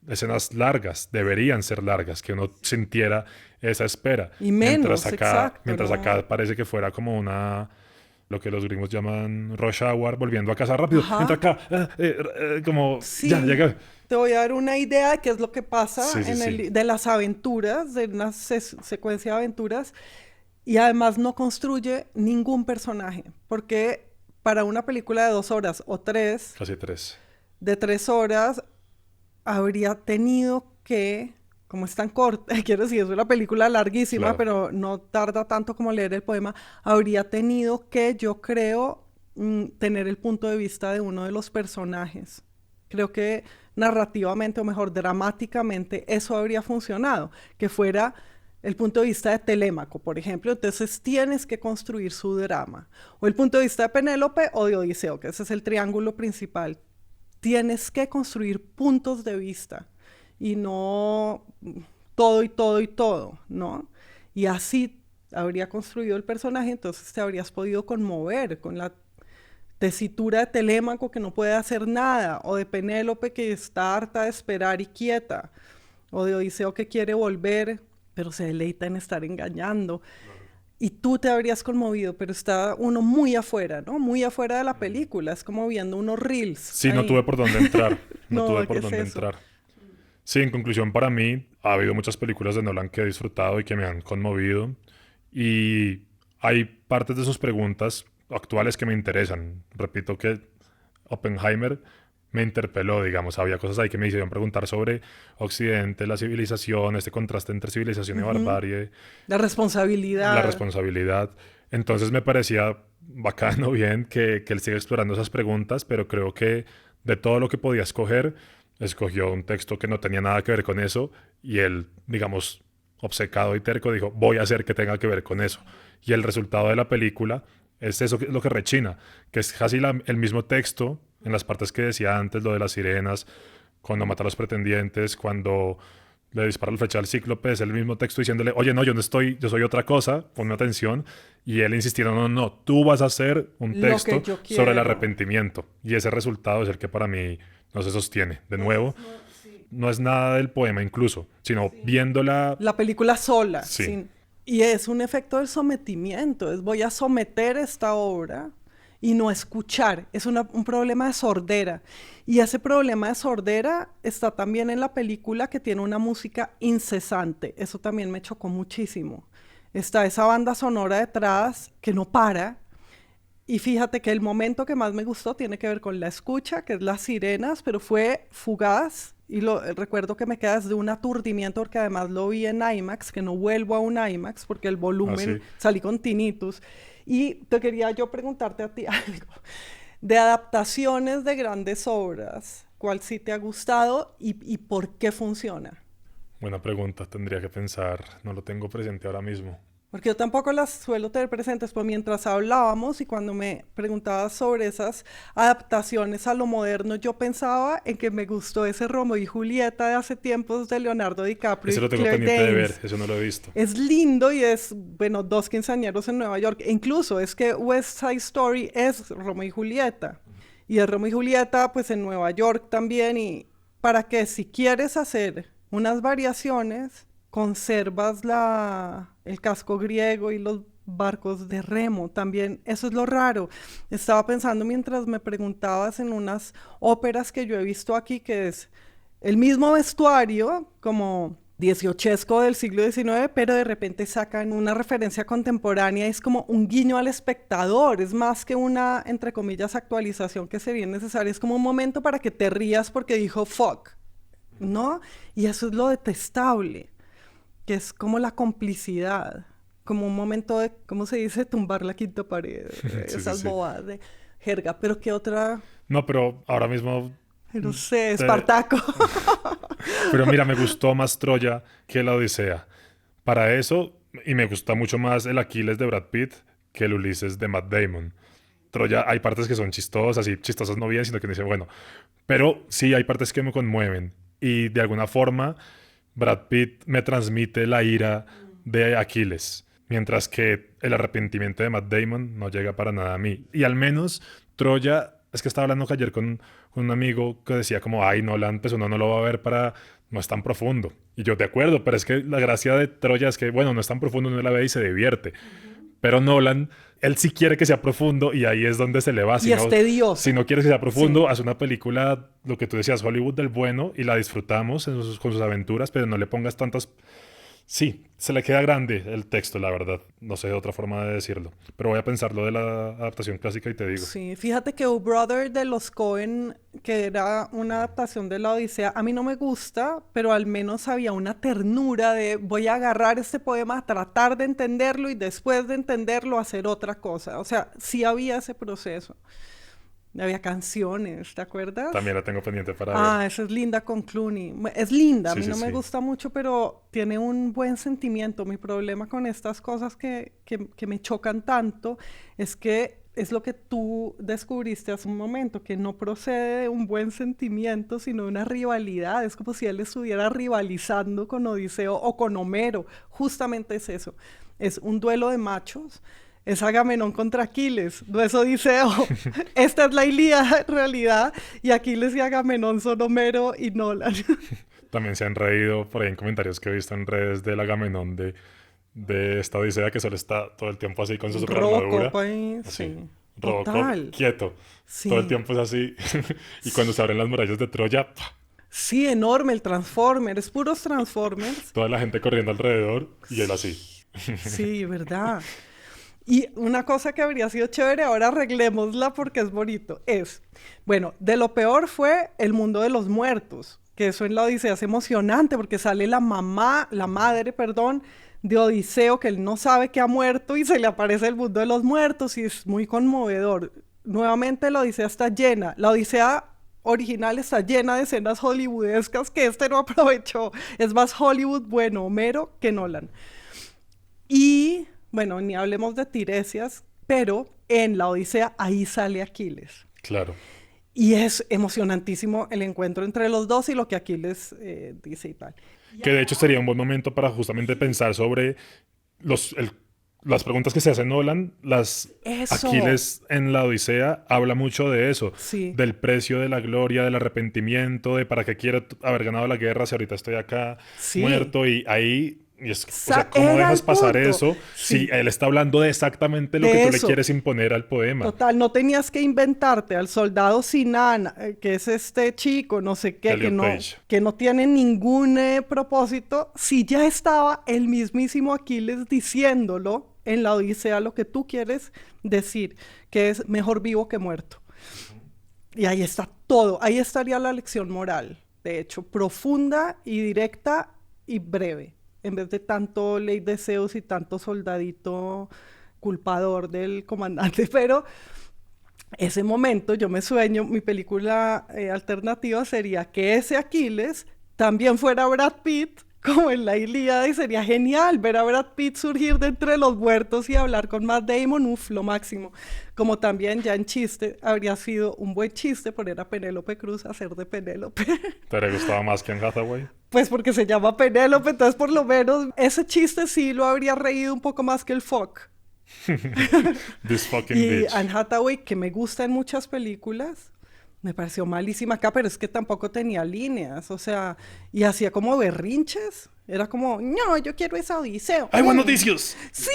escenas largas, deberían ser largas, que uno sintiera esa espera. Y menos, exacto, Mientras ¿no? acá parece que fuera como lo que los gringos llaman rush hour, volviendo a casa rápido, Ajá. entra acá, como, Sí, ya, llegué. te voy a dar una idea de qué es lo que pasa Sí, sí. de las aventuras, de una secuencia de aventuras, y además no construye ningún personaje, porque para una película de 2 horas o tres, Casi 3. de 3 horas, habría tenido que, como es tan corta, quiero decir, es una película larguísima, Claro. pero no tarda tanto como leer el poema, habría tenido que, yo creo, tener el punto de vista de uno de los personajes. Creo que narrativamente, o mejor, dramáticamente, eso habría funcionado, que fuera el punto de vista de Telémaco, por ejemplo. Entonces tienes que construir su drama. O el punto de vista de Penélope o de Odiseo, que ese es el triángulo principal. Tienes que construir puntos de vista y no todo y todo y todo, ¿no? Y así habría construido el personaje, entonces te habrías podido conmover con la tesitura de Telémaco que no puede hacer nada, o de Penélope que está harta de esperar y quieta, o de Odiseo que quiere volver, pero se deleita en estar engañando. Y tú te habrías conmovido, pero está uno muy afuera, ¿no? Muy afuera de la película, es como viendo unos reels Sí, no ahí. tuve por dónde entrar. No No, tuve ¿qué por es dónde eso? entrar. Sí, en conclusión, para mí ha habido muchas películas de Nolan que he disfrutado y que me han conmovido. Y hay partes de sus preguntas actuales que me interesan. Repito que Oppenheimer me interpeló, digamos. Había cosas ahí que me hicieron preguntar sobre Occidente, la civilización, este contraste entre civilización y Ujú. barbarie, La la responsabilidad. responsabilidad. Entonces me parecía bacano, bien, que él siga explorando esas preguntas, pero creo que de todo lo que podía escoger, escogió un texto que no tenía nada que ver con eso y él, digamos, obcecado y terco, dijo, voy a hacer que tenga que ver con eso. Y el resultado de la película es eso lo que rechina, que es casi el mismo texto en las partes que decía antes, lo de las sirenas, cuando mata a los pretendientes, cuando le dispara el flecha al cíclope, es el mismo texto diciéndole, oye, no, yo no estoy, yo soy otra cosa, ponme atención. Y él insistiendo, no, tú vas a hacer un Lo que texto yo sobre el quiero. arrepentimiento. Y ese resultado es el que para mí no se sostiene. De nuevo, No, sí. no es nada del poema incluso, sino viéndola, La película sola, sí, sin... Y es un efecto del sometimiento, es voy a someter esta obra y no escuchar. Es un problema de sordera. Y ese problema de sordera está también en la película, que tiene una música incesante. Eso también me chocó muchísimo. está esa banda sonora detrás que no para. Y fíjate que el momento que más me gustó tiene que ver con la escucha, que es las sirenas, pero fue fugaz. Y recuerdo que me queda desde un aturdimiento porque además lo vi en IMAX, que no vuelvo a un IMAX porque el volumen, salí con tinnitus. Y te quería yo preguntarte a ti algo. De adaptaciones de grandes obras, ¿cuál sí te ha gustado y por qué funciona? Buena pregunta, tendría que pensar, no lo tengo presente ahora mismo. Porque yo tampoco las suelo tener presentes, pues mientras hablábamos y cuando me preguntabas sobre esas adaptaciones a lo moderno, yo pensaba en que me gustó ese Romeo y Julieta de hace tiempos de Leonardo DiCaprio Ese y lo tengo Claire pendiente de Danes. ver, eso no lo he visto. Es lindo y es, bueno, dos quinceañeros en Nueva York. E incluso es que West Side Story es Romeo y Julieta. Y es Romeo y Julieta, pues en Nueva York también. Y para que si quieres hacer unas variaciones, conservas el casco griego y los barcos de remo también. Eso es lo raro. Estaba pensando mientras me preguntabas en unas óperas que yo he visto aquí, que es el mismo vestuario, como dieciochesco del siglo XIX, pero de repente sacan una referencia contemporánea. Es como un guiño al espectador. Es más que una, entre comillas, actualización que sería necesaria. Es como un momento para que te rías porque dijo fuck, ¿no? Y eso es lo detestable, que es como la complicidad, como un momento de, ¿cómo se dice? Tumbar la quinta pared, esas bobadas de jerga. Pero ¿qué otra? No, pero ahora mismo... No sé, Espartaco. Pero mira, me gustó más Troya que la Odisea. Para eso, y me gusta mucho más el Aquiles de Brad Pitt que el Ulises de Matt Damon. Troya, hay partes que son chistosas y chistosas no bien, sino que dicen, bueno, pero sí hay partes que me conmueven. Y de alguna forma... Brad Pitt me transmite la ira de Aquiles, mientras que el arrepentimiento de Matt Damon no llega para nada a mí. Y al menos Troya, es que estaba hablando ayer con un amigo que decía como, ay, Nolan, pues uno no lo va a ver no es tan profundo. Y yo, de acuerdo, pero es que la gracia de Troya es que, bueno, no es tan profundo, uno la ve y se divierte. Pero Nolan, él sí quiere que sea profundo y ahí es donde se le va. Y es tedioso. Si no quieres que sea profundo, haz una película, lo que tú decías, Hollywood del bueno, y la disfrutamos con sus aventuras, pero no le pongas tantas... Sí, se le queda grande el texto, la verdad. No sé de otra forma de decirlo. Pero voy a pensar lo de la adaptación clásica y te digo. Sí, fíjate que O Brother de los Coen, que era una adaptación de la Odisea, a mí no me gusta, pero al menos había una ternura de voy a agarrar este poema, tratar de entenderlo y después de entenderlo hacer otra cosa. O sea, sí había ese proceso. Había canciones, ¿te acuerdas? También la tengo pendiente para ver. Esa es linda con Clooney. Es linda, a Sí, mí sí, no me sí. gusta mucho, pero tiene un buen sentimiento. Mi problema con estas cosas que me chocan tanto es que es lo que tú descubriste hace un momento, que no procede de un buen sentimiento, sino de una rivalidad. Es como si él estuviera rivalizando con Odiseo o con Homero. Justamente es eso. Es un duelo de machos. Es Agamenón contra Aquiles, no es Odiseo. Esta es la Ilíada en realidad, y Aquiles y Agamenón son Homero y Nolan. También se han reído por ahí en comentarios que he visto en redes del Agamenón de esta Odisea que solo está todo el tiempo así con su super armadura. Robocop ahí, Así. sí. Robocop, Total. quieto. Sí. Todo el tiempo es así. Y cuando se abren las murallas de Troya, ¡pah! Sí, enorme el Transformer, es puros Transformers. Toda la gente corriendo alrededor y él así. Sí, verdad. Y una cosa que habría sido chévere, ahora arreglémosla porque es bonito, bueno, de lo peor fue el mundo de los muertos, que eso en la Odisea es emocionante porque sale la madre, de Odiseo, que él no sabe que ha muerto y se le aparece el mundo de los muertos y es muy conmovedor. Nuevamente la Odisea está llena, la Odisea original está llena de escenas hollywoodescas que no aprovechó. Es más Hollywood bueno, Homero, que Nolan. Y... bueno, ni hablemos de Tiresias, pero en la Odisea ahí sale Aquiles. Claro. Y es emocionantísimo el encuentro entre los dos y lo que Aquiles dice y tal. Que de hecho sería un buen momento para justamente pensar sobre las preguntas que se hace Nolan. Eso. Aquiles en la Odisea habla mucho de eso. Sí. Del precio de la gloria, del arrepentimiento, de para qué quiero haber ganado la guerra si ahorita estoy acá Sí. muerto. Y ahí Y es, o sea, ¿cómo Era dejas el pasar punto. eso si Sí, él está hablando de exactamente lo de que tú le eso. quieres imponer al poema? Total, no tenías que inventarte al soldado Sinan, que es este chico, no sé qué, Elliot Page. que no tiene ningún propósito, si ya estaba el mismísimo Aquiles diciéndolo en la Odisea lo que tú quieres decir, que es mejor vivo que muerto. Y ahí está todo, ahí estaría la lección moral, de hecho, profunda y directa y breve, en vez de tanto ley de Zeus y tanto soldadito culpador del comandante, pero ese momento yo me sueño, mi película alternativa sería que ese Aquiles también fuera Brad Pitt, como en la Ilíada, y sería genial ver a Brad Pitt surgir de entre los muertos y hablar con Matt Damon, uff, lo máximo. Como también ya en chiste, habría sido un buen chiste poner a Penélope Cruz a hacer de Penélope. ¿Te le gustaba más que en Hathaway? Pues porque se llama Penélope, entonces por lo menos ese chiste sí lo habría reído un poco más que el fuck. This fucking Y bitch. Anne Hathaway, que me gusta en muchas películas, me pareció malísima acá, pero es que tampoco tenía líneas, o sea, y hacía como berrinches. Era como, no, yo quiero esa Odiseo. ¡Hay buenas noticias! Sí,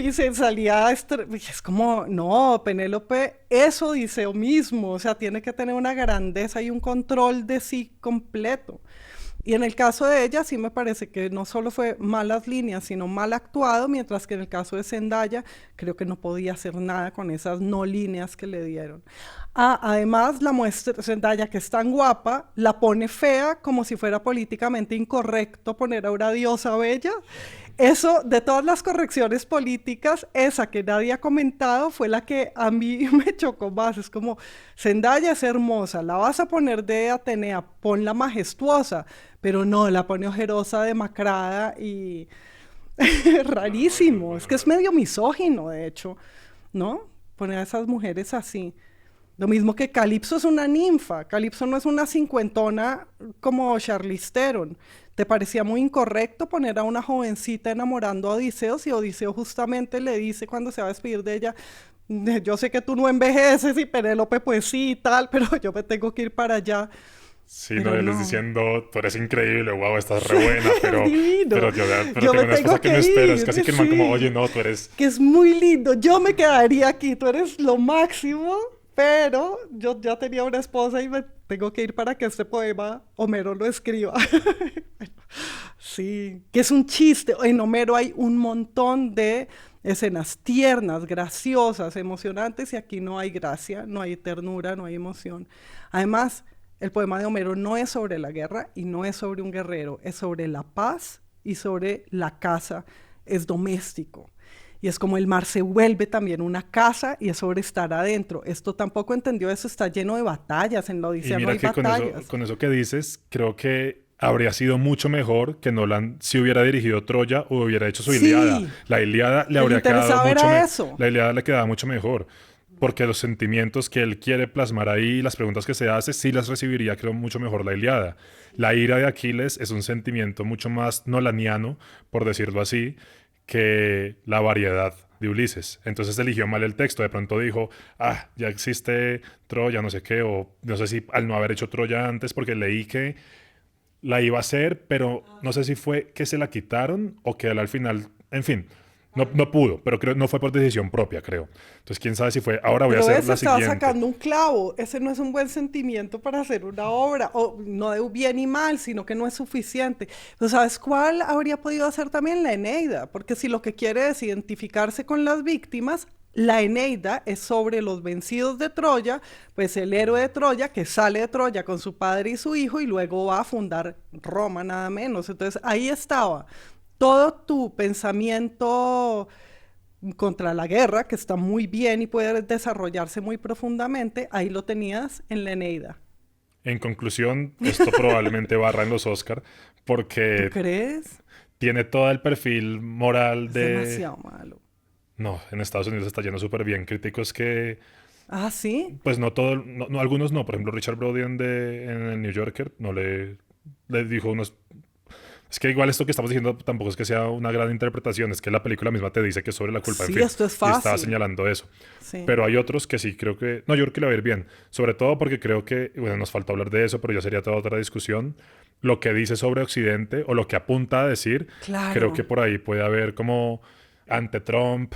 y se salía, es como, no, Penélope es Odiseo mismo, o sea, tiene que tener una grandeza y un control de sí completo. Y en el caso de ella sí me parece que no solo fue malas líneas, sino mal actuado, mientras que en el caso de Zendaya creo que no podía hacer nada con esas no líneas que le dieron. Ah, además la muestra, Zendaya que es tan guapa, la pone fea como si fuera políticamente incorrecto poner a una diosa bella. Eso, de todas las correcciones políticas, esa que nadie ha comentado fue la que a mí me chocó más. Es como, Zendaya es hermosa, la vas a poner de Atenea, ponla majestuosa, pero no, la pone ojerosa, demacrada y rarísimo. Es que es medio misógino, de hecho, ¿no? Poner a esas mujeres así. Lo mismo que Calypso es una ninfa. Calypso no es una cincuentona como Charlize Theron. ¿Te parecía muy incorrecto poner a una jovencita enamorando a Odiseo si Odiseo justamente le dice cuando se va a despedir de ella, yo sé que tú no envejeces y Penélope pues sí y tal, pero yo me tengo que ir para allá? Sí, no, Pero él es no. diciendo, tú eres increíble, wow, estás re buena, Es divino. pero Yo tengo me una esposa tengo que me que espera. Es ir. casi que el man como, oye, Sí. no, tú eres... Que es muy lindo. Yo me quedaría aquí. Tú eres lo máximo. Pero yo ya tenía una esposa y me tengo que ir para que este poema Homero lo escriba. Sí, que es un chiste. En Homero hay un montón de escenas tiernas, graciosas, emocionantes, y aquí no hay gracia, no hay ternura, no hay emoción. Además, el poema de Homero no es sobre la guerra y no es sobre un guerrero, es sobre la paz y sobre la casa, es doméstico. Y es como el mar se vuelve también una casa y es sobre estar adentro. Esto tampoco entendió, eso está lleno de batallas, en la Y Odisea no mira hay que batallas. con eso que dices, creo que habría sido mucho mejor que Nolan si hubiera dirigido Troya o hubiera hecho su Ilíada. Sí, La Ilíada le que le habría quedado interesaba mucho era eso. la Ilíada le quedaba mucho mejor. Porque los sentimientos que él quiere plasmar ahí, las preguntas que se hace, sí las recibiría, creo, mucho mejor la Ilíada. La ira de Aquiles es un sentimiento mucho más nolaniano, por decirlo así, que la variedad de Ulises. Entonces eligió mal el texto. De pronto dijo, ah, ya existe Troya, no sé qué, o no sé si al no haber hecho Troya antes, porque leí que la iba a hacer, pero no sé si fue que se la quitaron o que él al final, en fin, no pudo, pero creo no fue por decisión propia, creo. Entonces, quién sabe si fue, ahora voy a Pero hacer ese la estaba siguiente. sacando un clavo. Ese no es un buen sentimiento para hacer una obra. O no de bien y mal, sino que no es suficiente. Pero ¿sabes cuál habría podido hacer también la Eneida? Porque si lo que quiere es identificarse con las víctimas, la Eneida es sobre los vencidos de Troya, pues el héroe de Troya que sale de Troya con su padre y su hijo y luego va a fundar Roma, nada menos. Entonces ahí estaba todo tu pensamiento contra la guerra, que está muy bien y puede desarrollarse muy profundamente, ahí lo tenías en la Eneida. En conclusión, esto probablemente barra en los Oscar ¿Tú porque crees? tiene todo el perfil moral Es de... demasiado malo. No, en Estados Unidos está yendo súper bien. Críticos que, Ah, ¿sí? pues no todo, algunos no. Por ejemplo, Richard Brody en el New Yorker no le dijo unos... Es que igual esto que estamos diciendo tampoco es que sea una gran interpretación, es que la película misma te dice que es sobre la culpa. Sí, en fin, esto es y fácil. estaba señalando eso. Sí. Pero hay otros que sí creo que... No, yo creo que le va a ir bien. Sobre todo porque creo que... Bueno, nos falta hablar de eso, pero ya sería toda otra discusión. Lo que dice sobre Occidente o lo que apunta a decir, Claro. creo que por ahí puede haber como ante Trump...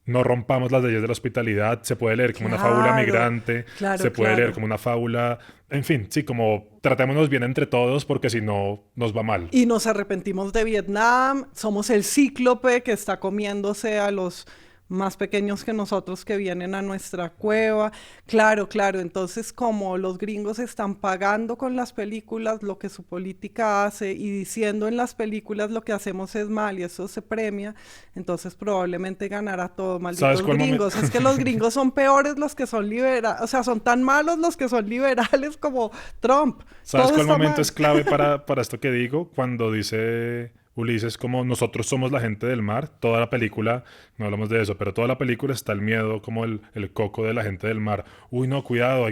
No rompamos las leyes de la hospitalidad, se puede leer como una fábula migrante, se puede leer como una fábula, en fin, sí, como tratémonos bien entre todos porque si no nos va mal. Y nos arrepentimos de Vietnam, somos el cíclope que está comiéndose a los más pequeños que nosotros que vienen a nuestra cueva. Claro, entonces como los gringos están pagando con las películas lo que su política hace y diciendo en las películas lo que hacemos es mal y eso se premia, entonces probablemente ganará todo. Malditos gringos. Es que los gringos son peores los que son liberales, o sea, son tan malos los que son liberales como Trump. ¿Sabes cuál momento es clave para esto que digo? Cuando dice... Ulises, como nosotros somos la gente del mar, toda la película, no hablamos de eso, pero toda la película está el miedo, como el coco de la gente del mar. Uy, no, cuidado,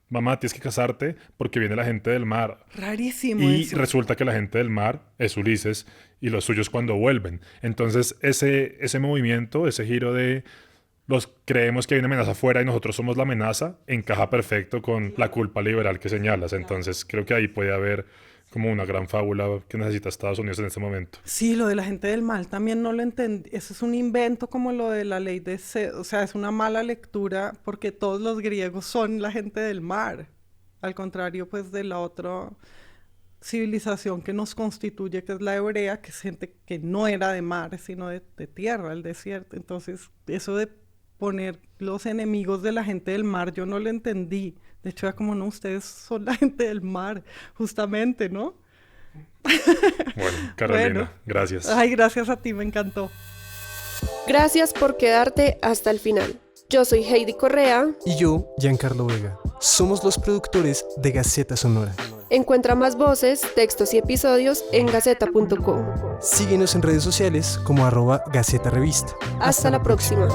mamá, tienes que casarte porque viene la gente del mar. Rarísimo y eso. Resulta que la gente del mar es Ulises y los suyos cuando vuelven. Entonces, ese movimiento, ese giro de creemos que hay una amenaza afuera y nosotros somos la amenaza, encaja perfecto con la culpa liberal que señalas. Entonces, creo que ahí puede haber como una gran fábula que necesita Estados Unidos en este momento. Sí, lo de la gente del mal también no lo entendí. Eso es un invento como lo de la ley de... O sea, es una mala lectura porque todos los griegos son la gente del mar. Al contrario, pues, de la otra civilización que nos constituye, que es la hebrea, que es gente que no era de mar, sino de tierra, el desierto. Entonces, eso de poner los enemigos de la gente del mar, yo no lo entendí. De hecho, era como, no, ustedes son la gente del mar, justamente, ¿no? Bueno, Carolina, Bueno. Gracias. Ay, gracias a ti, me encantó. Gracias por quedarte hasta el final. Yo soy Heidi Correa. Y yo, Giancarlo Vega. Somos los productores de Gaceta Sonora. Encuentra más voces, textos y episodios en gaceta.com. Síguenos en redes sociales como @Gaceta Revista. Hasta la próxima.